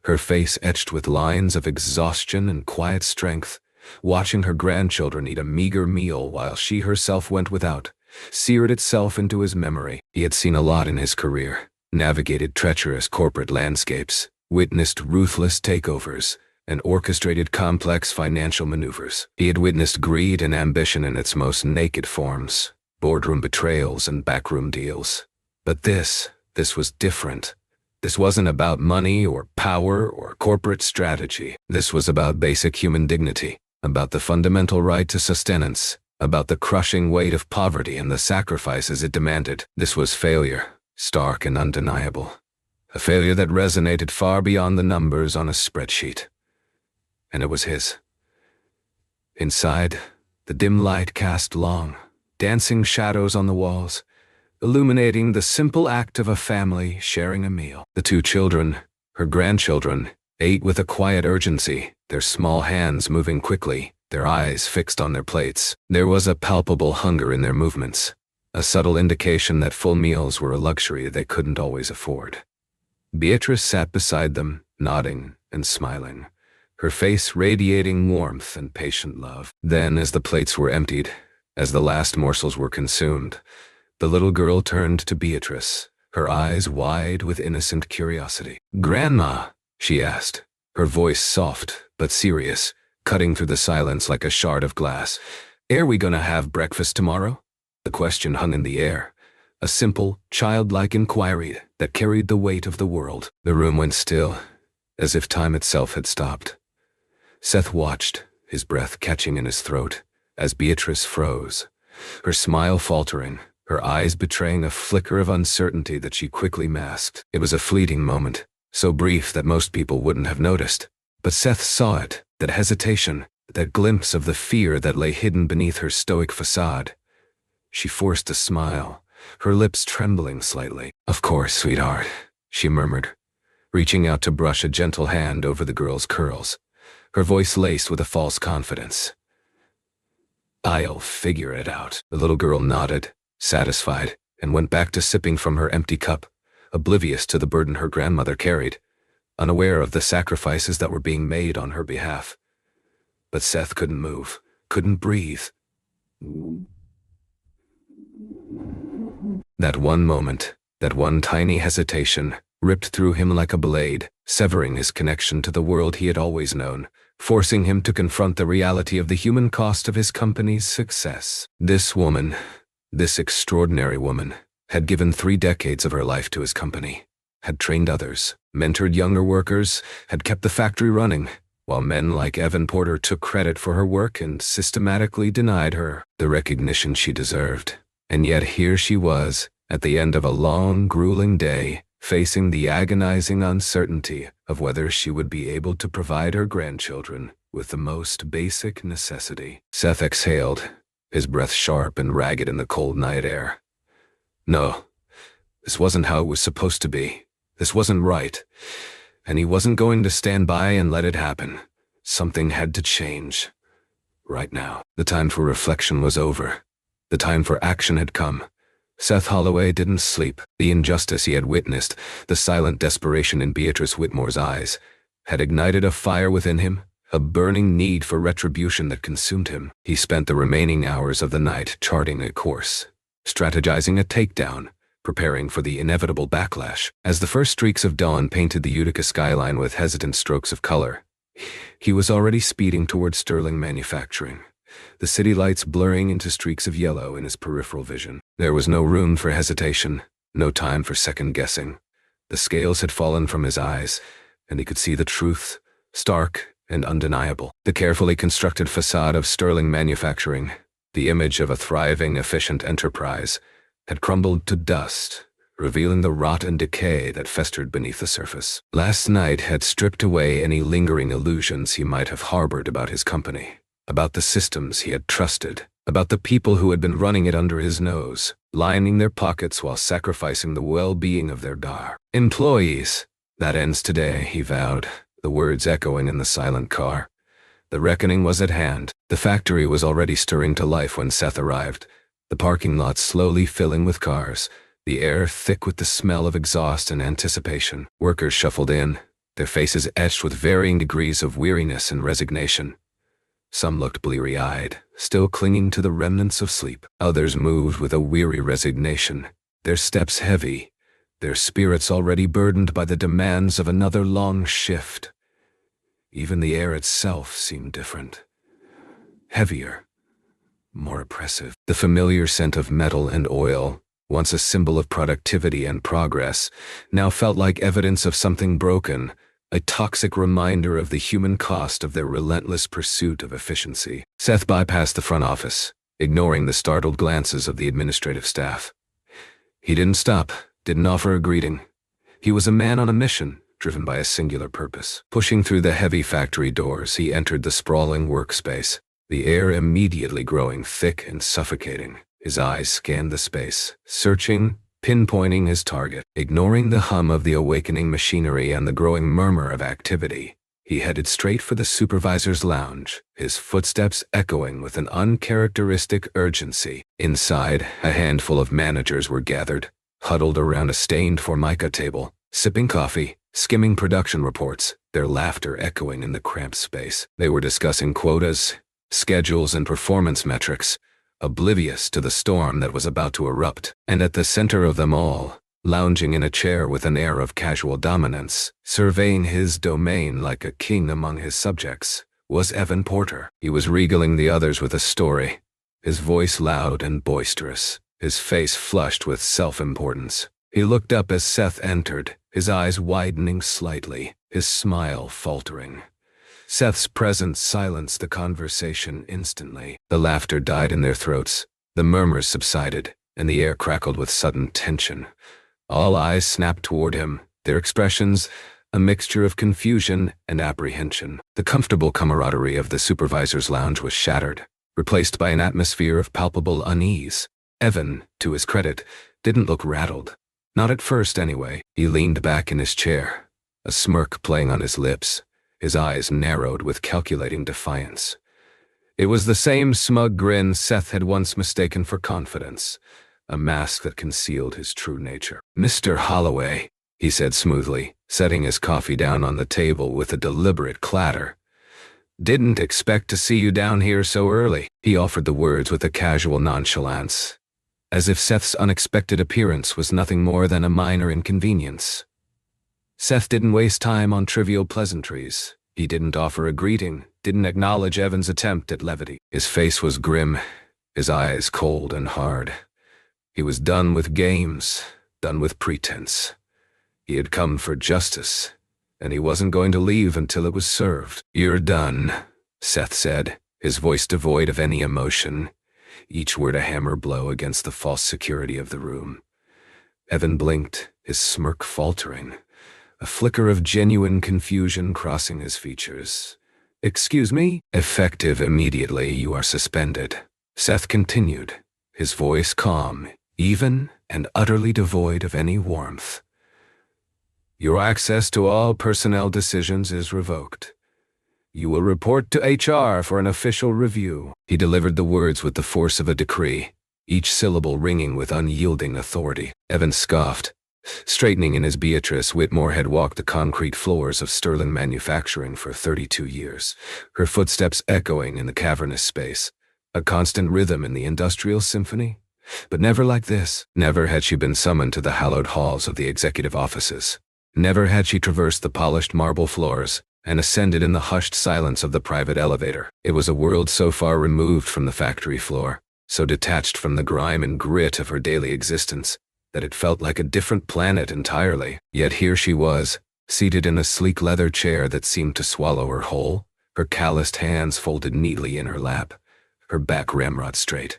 her face etched with lines of exhaustion and quiet strength, watching her grandchildren eat a meager meal while she herself went without, seared itself into his memory. He had seen a lot in his career, navigated treacherous corporate landscapes, witnessed ruthless takeovers, and orchestrated complex financial maneuvers. He had witnessed greed and ambition in its most naked forms, boardroom betrayals and backroom deals. But this was different. This wasn't about money or power or corporate strategy. This was about basic human dignity, about the fundamental right to sustenance, about the crushing weight of poverty and the sacrifices it demanded. This was failure, stark and undeniable. A failure that resonated far beyond the numbers on a spreadsheet. And it was his. Inside, the dim light cast long, dancing shadows on the walls, illuminating the simple act of a family sharing a meal. The 2 children, her grandchildren, ate with a quiet urgency, their small hands moving quickly, their eyes fixed on their plates. There was a palpable hunger in their movements, a subtle indication that full meals were a luxury they couldn't always afford. Beatrice sat beside them, nodding and smiling, her face radiating warmth and patient love. Then, as the plates were emptied, as the last morsels were consumed, the little girl turned to Beatrice, her eyes wide with innocent curiosity. "Grandma," she asked, her voice soft but serious, cutting through the silence like a shard of glass, "Are we gonna have breakfast tomorrow?" The question hung in the air, a simple, childlike inquiry that carried the weight of the world. The room went still, as if time itself had stopped. Seth watched, his breath catching in his throat, as Beatrice froze, her smile faltering, her eyes betraying a flicker of uncertainty that she quickly masked. It was a fleeting moment, so brief that most people wouldn't have noticed. But Seth saw it, that hesitation, that glimpse of the fear that lay hidden beneath her stoic facade. She forced a smile, her lips trembling slightly. "Of course, sweetheart," she murmured, reaching out to brush a gentle hand over the girl's curls, her voice laced with a false confidence. "I'll figure it out." The little girl nodded, satisfied, and went back to sipping from her empty cup, oblivious to the burden her grandmother carried, unaware of the sacrifices that were being made on her behalf. But Seth couldn't move, couldn't breathe. That one moment, that one tiny hesitation, ripped through him like a blade, severing his connection to the world he had always known, forcing him to confront the reality of the human cost of his company's success. This woman, this extraordinary woman, had given 3 decades of her life to his company, had trained others, mentored younger workers, had kept the factory running, while men like Evan Porter took credit for her work and systematically denied her the recognition she deserved. And yet here she was, at the end of a long, grueling day, facing the agonizing uncertainty of whether she would be able to provide her grandchildren with the most basic necessity. Seth exhaled, his breath sharp and ragged in the cold night air. No, this wasn't how it was supposed to be. This wasn't right. And he wasn't going to stand by and let it happen. Something had to change. Right now. The time for reflection was over. The time for action had come. Seth Holloway didn't sleep. The injustice he had witnessed, the silent desperation in Beatrice Whitmore's eyes, had ignited a fire within him, a burning need for retribution that consumed him. He spent the remaining hours of the night charting a course, strategizing a takedown, preparing for the inevitable backlash. As the first streaks of dawn painted the Utica skyline with hesitant strokes of color, he was already speeding toward Sterling Manufacturing, the city lights blurring into streaks of yellow in his peripheral vision. There was no room for hesitation, no time for second-guessing. The scales had fallen from his eyes, and he could see the truth, stark and undeniable. The carefully constructed facade of Sterling Manufacturing, the image of a thriving, efficient enterprise, had crumbled to dust, revealing the rot and decay that festered beneath the surface. Last night had stripped away any lingering illusions he might have harbored about his company, about the systems he had trusted, about the people who had been running it under his nose, lining their pockets while sacrificing the well-being of their employees. That ends today, he vowed, the words echoing in the silent car. The reckoning was at hand. The factory was already stirring to life when Seth arrived, the parking lot slowly filling with cars, the air thick with the smell of exhaust and anticipation. Workers shuffled in, their faces etched with varying degrees of weariness and resignation. Some looked bleary-eyed, still clinging to the remnants of sleep. Others moved with a weary resignation, their steps heavy, their spirits already burdened by the demands of another long shift. Even the air itself seemed different, heavier, more oppressive. The familiar scent of metal and oil, once a symbol of productivity and progress, now felt like evidence of something broken, a toxic reminder of the human cost of their relentless pursuit of efficiency. Seth bypassed the front office, ignoring the startled glances of the administrative staff. He didn't stop, didn't offer a greeting. He was a man on a mission, driven by a singular purpose. Pushing through the heavy factory doors, he entered the sprawling workspace, the air immediately growing thick and suffocating. His eyes scanned the space, searching, pinpointing his target. Ignoring the hum of the awakening machinery and the growing murmur of activity, he headed straight for the supervisor's lounge, his footsteps echoing with an uncharacteristic urgency. Inside, a handful of managers were gathered, huddled around a stained formica table, sipping coffee, skimming production reports, their laughter echoing in the cramped space. They were discussing quotas, schedules, and performance metrics, oblivious to the storm that was about to erupt. And at the center of them all, lounging in a chair with an air of casual dominance, surveying his domain like a king among his subjects, was Evan Porter. He was regaling the others with a story, his voice loud and boisterous, his face flushed with self-importance. He looked up as Seth entered, his eyes widening slightly, his smile faltering. Seth's presence silenced the conversation instantly. The laughter died in their throats, the murmurs subsided, and the air crackled with sudden tension. All eyes snapped toward him, their expressions a mixture of confusion and apprehension. The comfortable camaraderie of the supervisor's lounge was shattered, replaced by an atmosphere of palpable unease. Evan, to his credit, didn't look rattled. Not at first, anyway. He leaned back in his chair, a smirk playing on his lips, his eyes narrowed with calculating defiance. It was the same smug grin Seth had once mistaken for confidence, a mask that concealed his true nature. "Mr. Holloway," he said smoothly, setting his coffee down on the table with a deliberate clatter. "Didn't expect to see you down here so early." He offered the words with a casual nonchalance, as if Seth's unexpected appearance was nothing more than a minor inconvenience. Seth didn't waste time on trivial pleasantries. He didn't offer a greeting, didn't acknowledge Evan's attempt at levity. His face was grim, his eyes cold and hard. He was done with games, done with pretense. He had come for justice, and he wasn't going to leave until it was served. "You're done," Seth said, his voice devoid of any emotion, each word a hammer blow against the false security of the room. Evan blinked, his smirk faltering, a flicker of genuine confusion crossing his features. "Excuse me?" "Effective immediately, you are suspended," Seth continued, his voice calm, even and utterly devoid of any warmth. "Your access to all personnel decisions is revoked. You will report to HR for an official review." He delivered the words with the force of a decree, each syllable ringing with unyielding authority. Evan scoffed. Straightening in his Beatrice Whitmore had walked the concrete floors of Sterling Manufacturing for 32 years, her footsteps echoing in the cavernous space, a constant rhythm in the industrial symphony. But never like this. Never had she been summoned to the hallowed halls of the executive offices. Never had she traversed the polished marble floors and ascended in the hushed silence of the private elevator. It was a world so far removed from the factory floor, so detached from the grime and grit of her daily existence, that it felt like a different planet entirely. Yet here she was, seated in a sleek leather chair that seemed to swallow her whole, her calloused hands folded neatly in her lap, her back ramrod straight,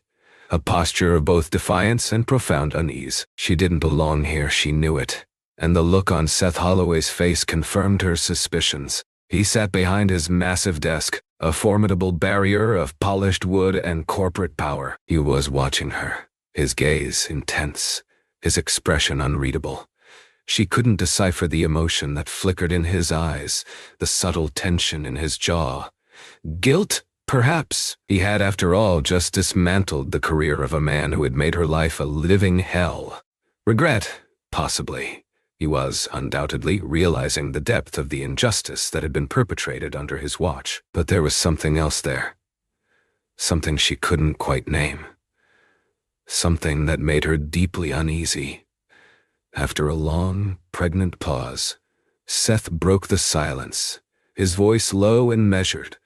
a posture of both defiance and profound unease. She didn't belong here, she knew it, and the look on Seth Holloway's face confirmed her suspicions. He sat behind his massive desk, a formidable barrier of polished wood and corporate power. He was watching her, his gaze intense, his expression unreadable. She couldn't decipher the emotion that flickered in his eyes, the subtle tension in his jaw. Guilt? Perhaps. He had, after all, just dismantled the career of a man who had made her life a living hell. Regret? Possibly. He was, undoubtedly, realizing the depth of the injustice that had been perpetrated under his watch. But there was something else there. Something she couldn't quite name. Something that made her deeply uneasy. After a long, pregnant pause, Seth broke the silence, his voice low and measured.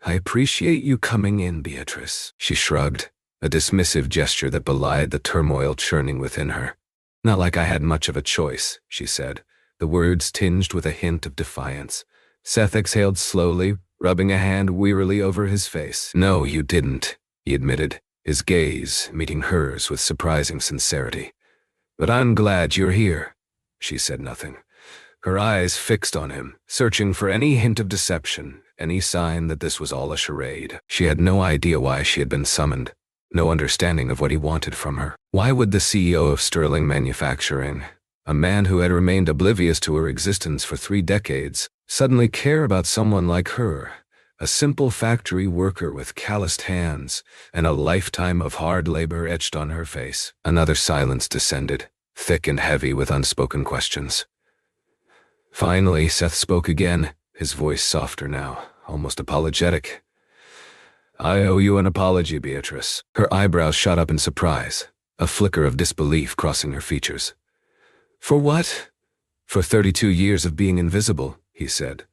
"I appreciate you coming in, Beatrice." She shrugged, a dismissive gesture that belied the turmoil churning within her. "Not like I had much of a choice," she said, the words tinged with a hint of defiance. Seth exhaled slowly, rubbing a hand wearily over his face. "No, you didn't," he admitted, his gaze meeting hers with surprising sincerity. "But I'm glad you're here." She said nothing, her eyes fixed on him, searching for any hint of deception, any sign that this was all a charade. She had no idea why she had been summoned, no understanding of what he wanted from her. Why would the CEO of Sterling Manufacturing, a man who had remained oblivious to her existence for 3 decades, suddenly care about someone like her? A simple factory worker with calloused hands and a lifetime of hard labor etched on her face. Another silence descended, thick and heavy with unspoken questions. Finally, Seth spoke again, his voice softer now, almost apologetic. "I owe you an apology, Beatrice." Her eyebrows shot up in surprise, a flicker of disbelief crossing her features. "For what?" "For 32 years of being invisible," he said,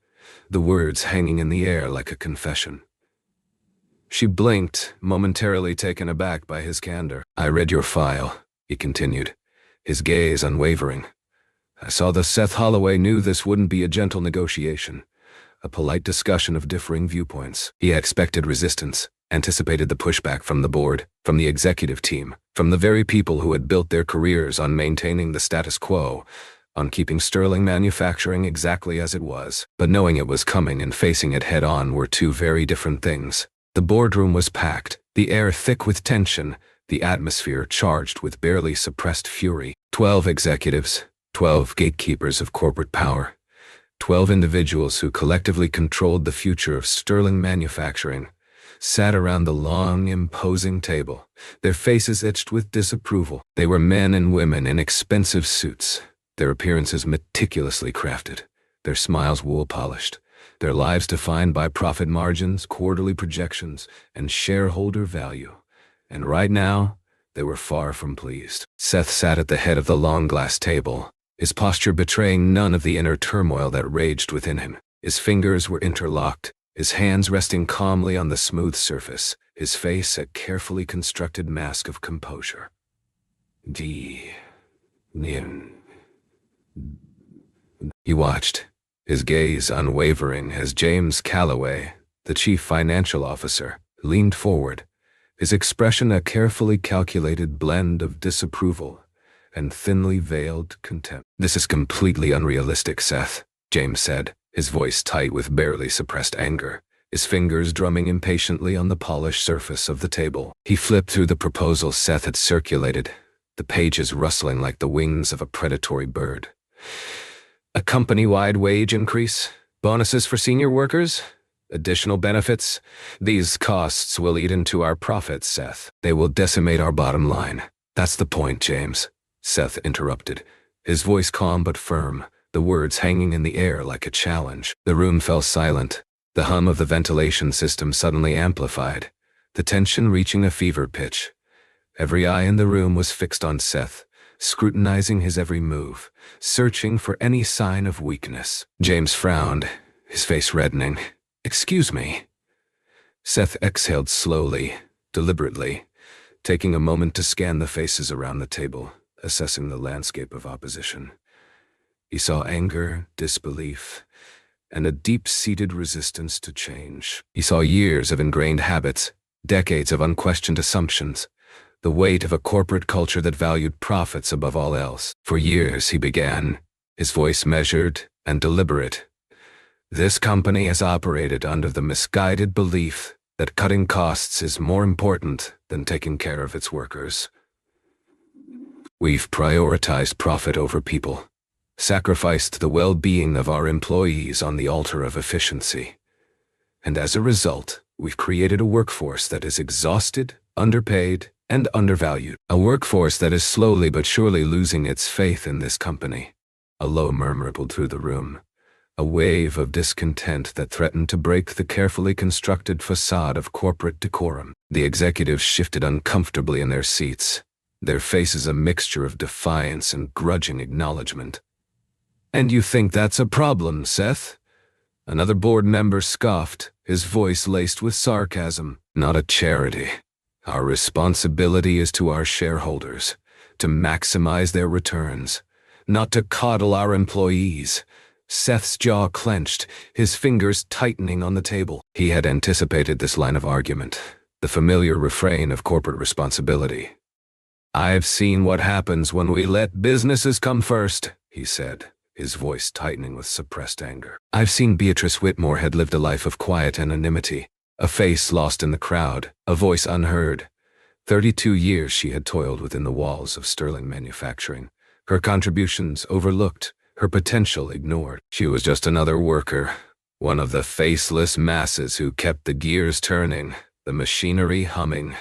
the words hanging in the air like a confession. She blinked, momentarily taken aback by his candor. "I read your file," he continued, his gaze unwavering. "I saw that Seth Holloway knew this wouldn't be a gentle negotiation, a polite discussion of differing viewpoints. He expected resistance, anticipated the pushback from the board, from the executive team, from the very people who had built their careers on maintaining the status quo, on keeping Sterling Manufacturing exactly as it was. But knowing it was coming and facing it head-on were two very different things. The boardroom was packed, the air thick with tension, the atmosphere charged with barely suppressed fury. 12 executives, 12 gatekeepers of corporate power, 12 individuals who collectively controlled the future of Sterling Manufacturing, sat around the long, imposing table, their faces etched with disapproval. They were men and women in expensive suits, their appearances meticulously crafted, their smiles wool-polished, their lives defined by profit margins, quarterly projections, and shareholder value. And right now, they were far from pleased. Seth sat at the head of the long glass table, his posture betraying none of the inner turmoil that raged within him. His fingers were interlocked, his hands resting calmly on the smooth surface, his face a carefully constructed mask of composure. He watched, his gaze unwavering as James Calloway, the chief financial officer, leaned forward, his expression a carefully calculated blend of disapproval and thinly veiled contempt. "This is completely unrealistic, Seth," James said, his voice tight with barely suppressed anger, his fingers drumming impatiently on the polished surface of the table. He flipped through the proposal Seth had circulated, the pages rustling like the wings of a predatory bird. A company-wide wage increase, bonuses for senior workers, additional benefits. These costs will eat into our profits, Seth. They will decimate our bottom line. That's the point, James, Seth interrupted, his voice calm but firm, the words hanging in the air like a challenge. The room fell silent, the hum of the ventilation system suddenly amplified, the tension reaching a fever pitch. Every eye in the room was fixed on Seth, scrutinizing his every move, searching for any sign of weakness. James frowned, his face reddening. "Excuse me." Seth exhaled slowly, deliberately, taking a moment to scan the faces around the table, assessing the landscape of opposition. He saw anger, disbelief, and a deep-seated resistance to change. He saw years of ingrained habits, decades of unquestioned assumptions, the weight of a corporate culture that valued profits above all else. For years, he began, his voice measured and deliberate. This company has operated under the misguided belief that cutting costs is more important than taking care of its workers. We've prioritized profit over people, sacrificed the well-being of our employees on the altar of efficiency. And as a result, we've created a workforce that is exhausted, underpaid, and undervalued. A workforce that is slowly but surely losing its faith in this company. A low murmur rippled through the room, a wave of discontent that threatened to break the carefully constructed facade of corporate decorum. The executives shifted uncomfortably in their seats, their faces a mixture of defiance and grudging acknowledgement. "And you think that's a problem, Seth?" Another board member scoffed, his voice laced with sarcasm. "Not a charity. Our responsibility is to our shareholders, to maximize their returns, not to coddle our employees." Seth's jaw clenched, his fingers tightening on the table. He had anticipated this line of argument, the familiar refrain of corporate responsibility. "I've seen what happens when we let businesses come first," he said, his voice tightening with suppressed anger. "I've seen Beatrice Whitmore had lived a life of quiet anonymity, a face lost in the crowd, a voice unheard. 32 years she had toiled within the walls of Sterling Manufacturing, her contributions overlooked, her potential ignored. She was just another worker, one of the faceless masses who kept the gears turning, the machinery humming.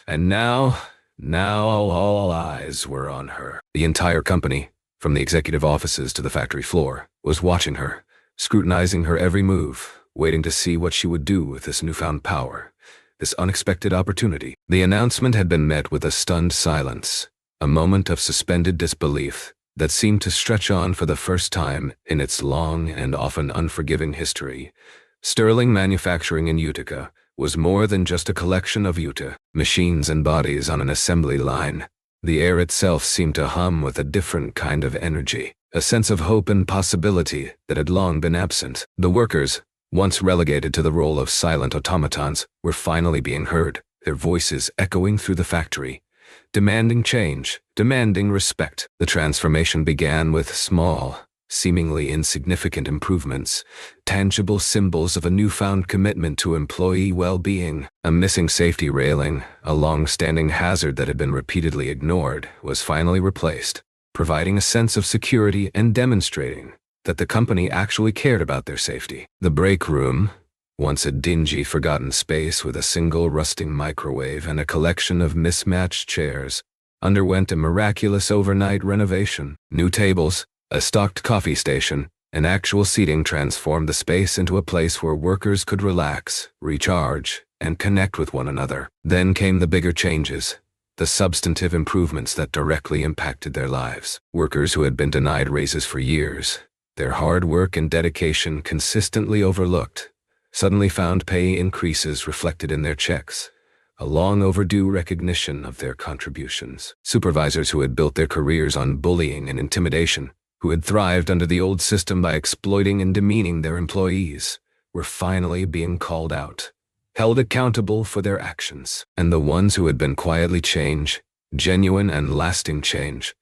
And now all eyes were on her. The entire company, from the executive offices to the factory floor, was watching her, scrutinizing her every move, waiting to see what she would do with this newfound power, this unexpected opportunity. The announcement had been met with a stunned silence, a moment of suspended disbelief that seemed to stretch on for the first time in its long and often unforgiving history. Sterling Manufacturing in Utica was more than just a collection of machines and bodies on an assembly line. The air itself seemed to hum with a different kind of energy, a sense of hope and possibility that had long been absent. The workers, once relegated to the role of silent automatons, were finally being heard, their voices echoing through the factory, demanding change, demanding respect. The transformation began with small, seemingly insignificant improvements, tangible symbols of a newfound commitment to employee well-being. A missing safety railing, a long-standing hazard that had been repeatedly ignored, was finally replaced, providing a sense of security and demonstrating that the company actually cared about their safety. The break room, once a dingy, forgotten space with a single rusting microwave and a collection of mismatched chairs, underwent a miraculous overnight renovation. New tables, a stocked coffee station, and actual seating transformed the space into a place where workers could relax, recharge, and connect with one another. Then came the bigger changes. the substantive improvements that directly impacted their lives. Workers who had been denied raises for years, their hard work and dedication consistently overlooked, suddenly found pay increases reflected in their checks, a long overdue recognition of their contributions. Supervisors who had built their careers on bullying and intimidation, who had thrived under the old system by exploiting and demeaning their employees, were finally being called out, held accountable for their actions. And the ones who had been quietly changed, genuine and lasting change,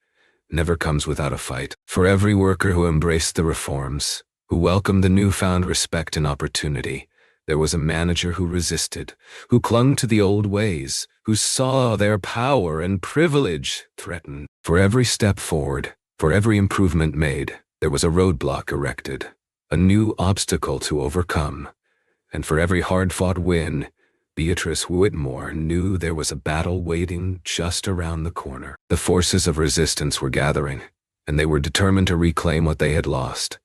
never comes without a fight. For every worker who embraced the reforms, who welcomed the newfound respect and opportunity, there was a manager who resisted, who clung to the old ways, who saw their power and privilege threatened. For every step forward, for every improvement made, there was a roadblock erected, a new obstacle to overcome. And for every hard-fought win, Beatrice Whitmore knew there was a battle waiting just around the corner. The forces of resistance were gathering, and they were determined to reclaim what they had lost.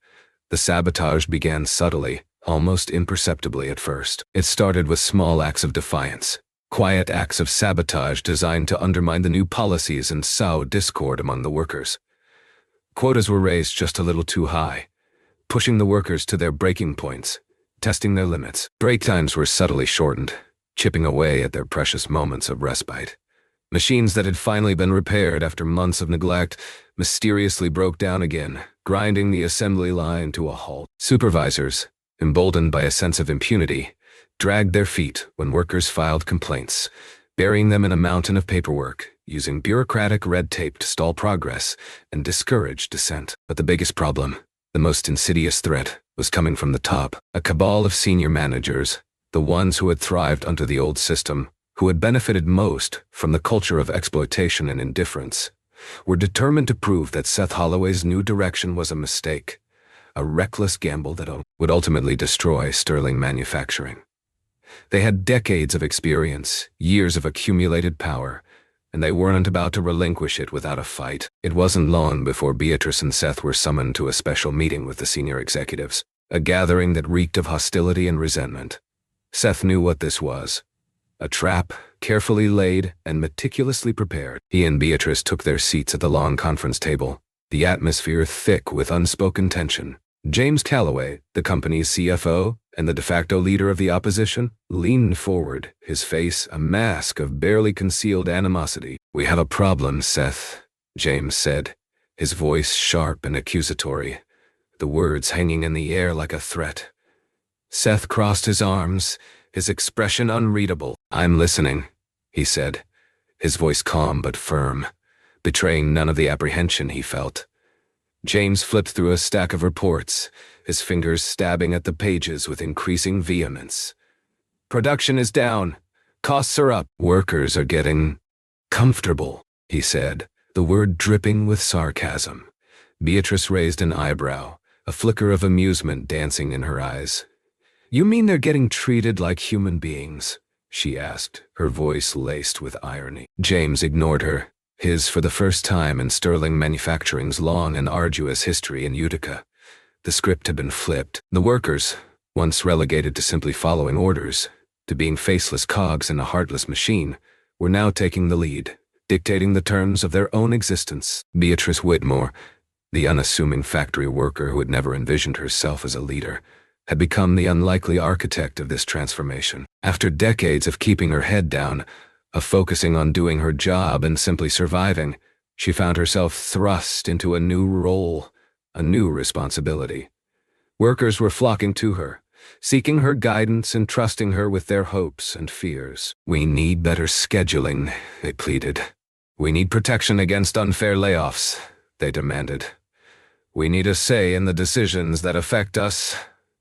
The sabotage began subtly, almost imperceptibly at first. It started with small acts of defiance, quiet acts of sabotage designed to undermine the new policies and sow discord among the workers. Quotas were raised just a little too high, pushing the workers to their breaking points, testing their limits. Break times were subtly shortened, chipping away at their precious moments of respite. Machines that had finally been repaired after months of neglect mysteriously broke down again, grinding the assembly line to a halt. Supervisors, emboldened by a sense of impunity, dragged their feet when workers filed complaints, burying them in a mountain of paperwork, using bureaucratic red tape to stall progress and discourage dissent. But the biggest problem, the most insidious threat, was coming from the top. A cabal of senior managers, the ones who had thrived under the old system, who had benefited most from the culture of exploitation and indifference, were determined to prove that Seth Holloway's new direction was a mistake, a reckless gamble that would ultimately destroy Sterling Manufacturing. They had decades of experience, years of accumulated power, and they weren't about to relinquish it without a fight. It wasn't long before Beatrice and Seth were summoned to a special meeting with the senior executives, a gathering that reeked of hostility and resentment. Seth knew what this was. A trap, carefully laid and meticulously prepared. He and Beatrice took their seats at the long conference table, the atmosphere thick with unspoken tension. James Calloway, the company's CFO and the de facto leader of the opposition, leaned forward, his face a mask of barely concealed animosity. "We have a problem, Seth," James said, his voice sharp and accusatory, the words hanging in the air like a threat. Seth crossed his arms, his expression unreadable. "I'm listening," he said, his voice calm but firm, betraying none of the apprehension he felt. James flipped through a stack of reports, his fingers stabbing at the pages with increasing vehemence. "Production is down. Costs are up. Workers are getting comfortable," he said, the word dripping with sarcasm. Beatrice raised an eyebrow, a flicker of amusement dancing in her eyes. "You mean they're getting treated like human beings?" she asked, her voice laced with irony. James ignored her, his for the first time in Sterling Manufacturing's long and arduous history in Utica. The script had been flipped. The workers, once relegated to simply following orders, to being faceless cogs in a heartless machine, were now taking the lead, dictating the terms of their own existence. Beatrice Whitmore, the unassuming factory worker who had never envisioned herself as a leader, had become the unlikely architect of this transformation. After decades of keeping her head down, of focusing on doing her job and simply surviving, she found herself thrust into a new role, a new responsibility. Workers were flocking to her, seeking her guidance and trusting her with their hopes and fears. "We need better scheduling," they pleaded. "We need protection against unfair layoffs," they demanded. "We need a say in the decisions that affect us,"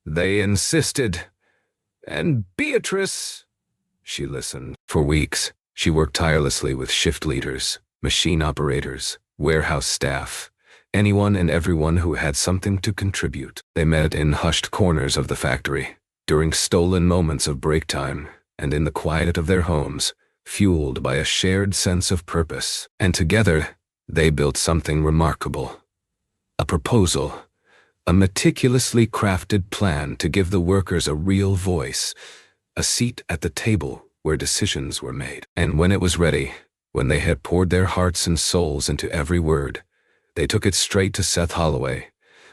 they insisted. And Beatrice, she listened. For weeks, she worked tirelessly with shift leaders, machine operators, warehouse staff, anyone and everyone who had something to contribute. They met in hushed corners of the factory, during stolen moments of break time, and in the quiet of their homes, fueled by a shared sense of purpose. And together, they built something remarkable. A proposal, a meticulously crafted plan to give the workers a real voice, a seat at the table where decisions were made. And when it was ready, When they had poured their hearts and souls into every word, they took it straight to Seth Holloway,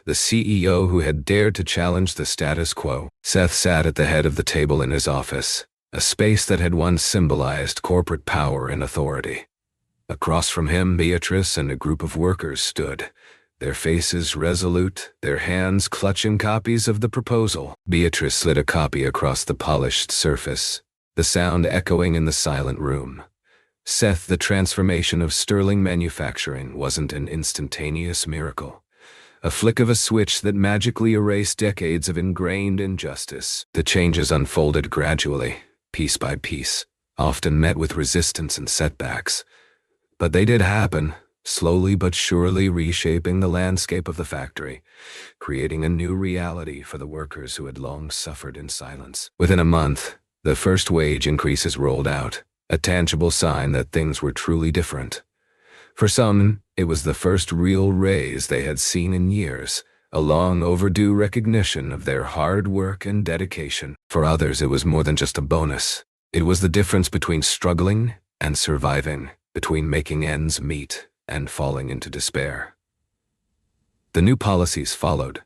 the CEO who had dared to challenge the status quo. Seth sat at the head of the table in his office, a space that had once symbolized corporate power and authority. Across from him, Beatrice and a group of workers stood, their faces resolute, their hands clutching copies of the proposal. Beatrice slid a copy across the polished surface, the sound echoing in the silent room. Seth, the transformation of Sterling Manufacturing wasn't an instantaneous miracle, a flick of a switch that magically erased decades of ingrained injustice. The changes unfolded gradually, piece by piece, often met with resistance and setbacks. But they did happen, slowly but surely reshaping the landscape of the factory, creating a new reality for the workers who had long suffered in silence. Within a month, the first wage increases rolled out, a tangible sign that things were truly different. For some, it was the first real raise they had seen in years, a long overdue recognition of their hard work and dedication. For others, it was more than just a bonus. It was the difference between struggling and surviving, between making ends meet and falling into despair. The new policies followed,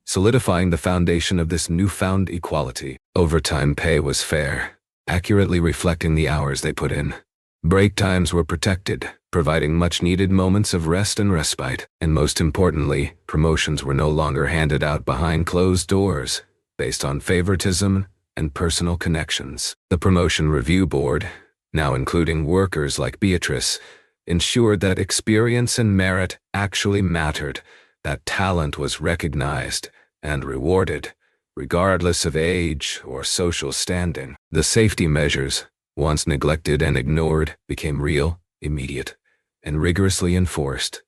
solidifying the foundation of this newfound equality. Overtime pay was fair, accurately reflecting the hours they put in. Break times were protected, providing much-needed moments of rest and respite. And most importantly, promotions were no longer handed out behind closed doors, based on favoritism and personal connections. The Promotion Review Board, now including workers like Beatrice, ensured that experience and merit actually mattered, that talent was recognized and rewarded, regardless of age or social standing. The safety measures, once neglected and ignored, became real, immediate, and rigorously enforced,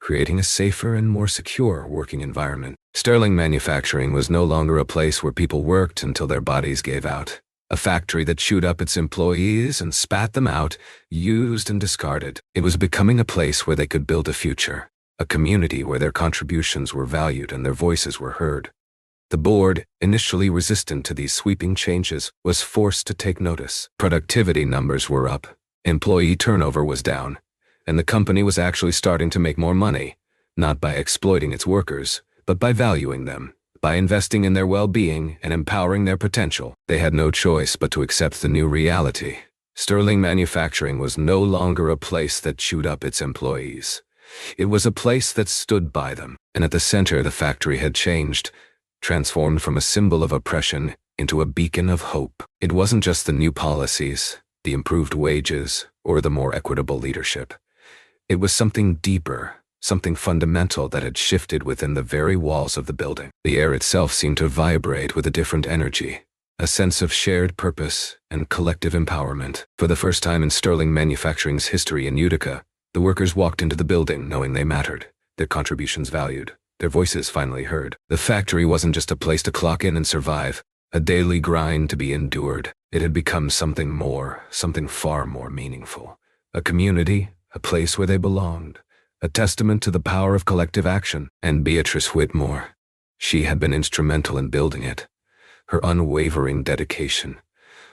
creating a safer and more secure working environment. Sterling Manufacturing was no longer a place where people worked until their bodies gave out. A factory that chewed up its employees and spat them out, used and discarded. It was becoming a place where they could build a future, a community where their contributions were valued and their voices were heard. The board, initially resistant to these sweeping changes, was forced to take notice. Productivity numbers were up, employee turnover was down, and the company was actually starting to make more money, not by exploiting its workers, but by valuing them. By investing in their well-being and empowering their potential. They had no choice but to accept the new reality. Sterling Manufacturing was no longer a place that chewed up its employees. It was a place that stood by them. And at the center, the factory had changed, transformed from a symbol of oppression into a beacon of hope. It wasn't just the new policies, the improved wages, or the more equitable leadership. It was something deeper, something fundamental that had shifted within the very walls of the building. The air itself seemed to vibrate with a different energy, a sense of shared purpose and collective empowerment. For the first time in Sterling Manufacturing's history in Utica, the workers walked into the building knowing they mattered, their contributions valued, their voices finally heard. The factory wasn't just a place to clock in and survive, a daily grind to be endured. It had become something more, something far more meaningful. A community, a place where they belonged, a testament to the power of collective action. And Beatrice Whitmore, she had been instrumental in building it. Her unwavering dedication,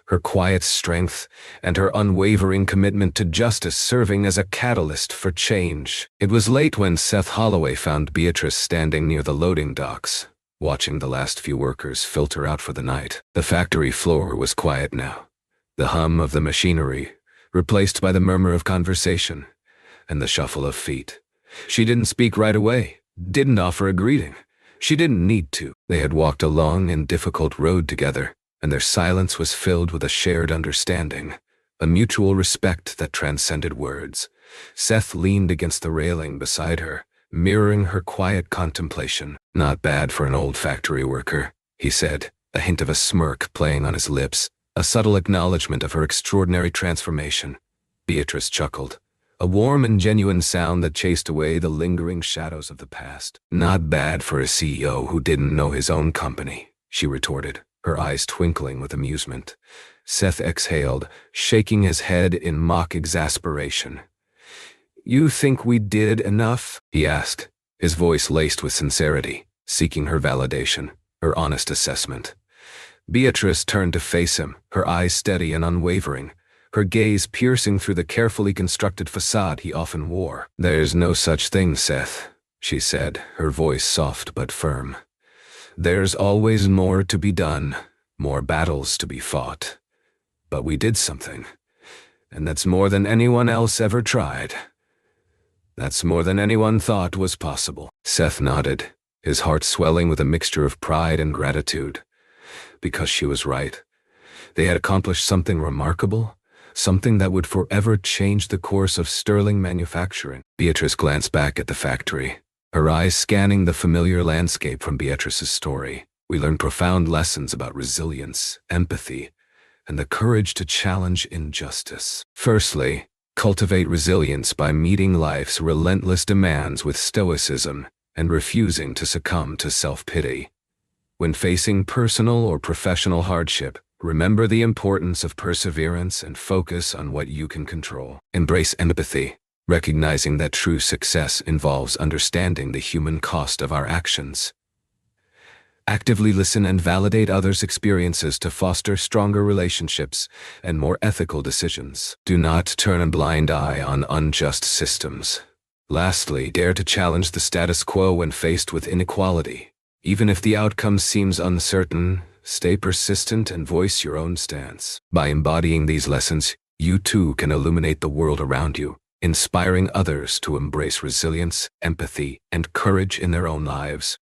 her quiet strength, and her unwavering commitment to justice serving as a catalyst for change. It was late when Seth Holloway found Beatrice standing near the loading docks, watching the last few workers filter out for the night. The factory floor was quiet now, the hum of the machinery replaced by the murmur of conversation and the shuffle of feet. She didn't speak right away, didn't offer a greeting. She didn't need to. They had walked a long and difficult road together, and their silence was filled with a shared understanding, a mutual respect that transcended words. Seth leaned against the railing beside her, mirroring her quiet contemplation. "Not bad for an old factory worker," he said, a hint of a smirk playing on his lips, a subtle acknowledgement of her extraordinary transformation. Beatrice chuckled, a warm and genuine sound that chased away the lingering shadows of the past. "Not bad for a CEO who didn't know his own company," she retorted, her eyes twinkling with amusement. Seth exhaled, shaking his head in mock exasperation. "You think we did enough?" he asked, his voice laced with sincerity, seeking her validation, her honest assessment. Beatrice turned to face him, her eyes steady and unwavering, her gaze piercing through the carefully constructed facade he often wore. "There's no such thing, Seth," she said, her voice soft but firm. "There's always more to be done, more battles to be fought. But we did something, and that's more than anyone else ever tried. That's more than anyone thought was possible." Seth nodded, his heart swelling with a mixture of pride and gratitude. Because she was right. They had accomplished something remarkable, something that would forever change the course of Sterling Manufacturing. Beatrice glanced back at the factory, her eyes scanning the familiar landscape from Beatrice's story. "We learned profound lessons about resilience, empathy, and the courage to challenge injustice. Firstly, cultivate resilience by meeting life's relentless demands with stoicism and refusing to succumb to self-pity. When facing personal or professional hardship, remember the importance of perseverance and focus on what you can control. Embrace empathy, recognizing that true success involves understanding the human cost of our actions. Actively listen and validate others' experiences to foster stronger relationships and more ethical decisions. Do not turn a blind eye on unjust systems. Lastly, dare to challenge the status quo when faced with inequality. Even if the outcome seems uncertain, stay persistent and voice your own stance. By embodying these lessons, you too can illuminate the world around you, inspiring others to embrace resilience, empathy, and courage in their own lives.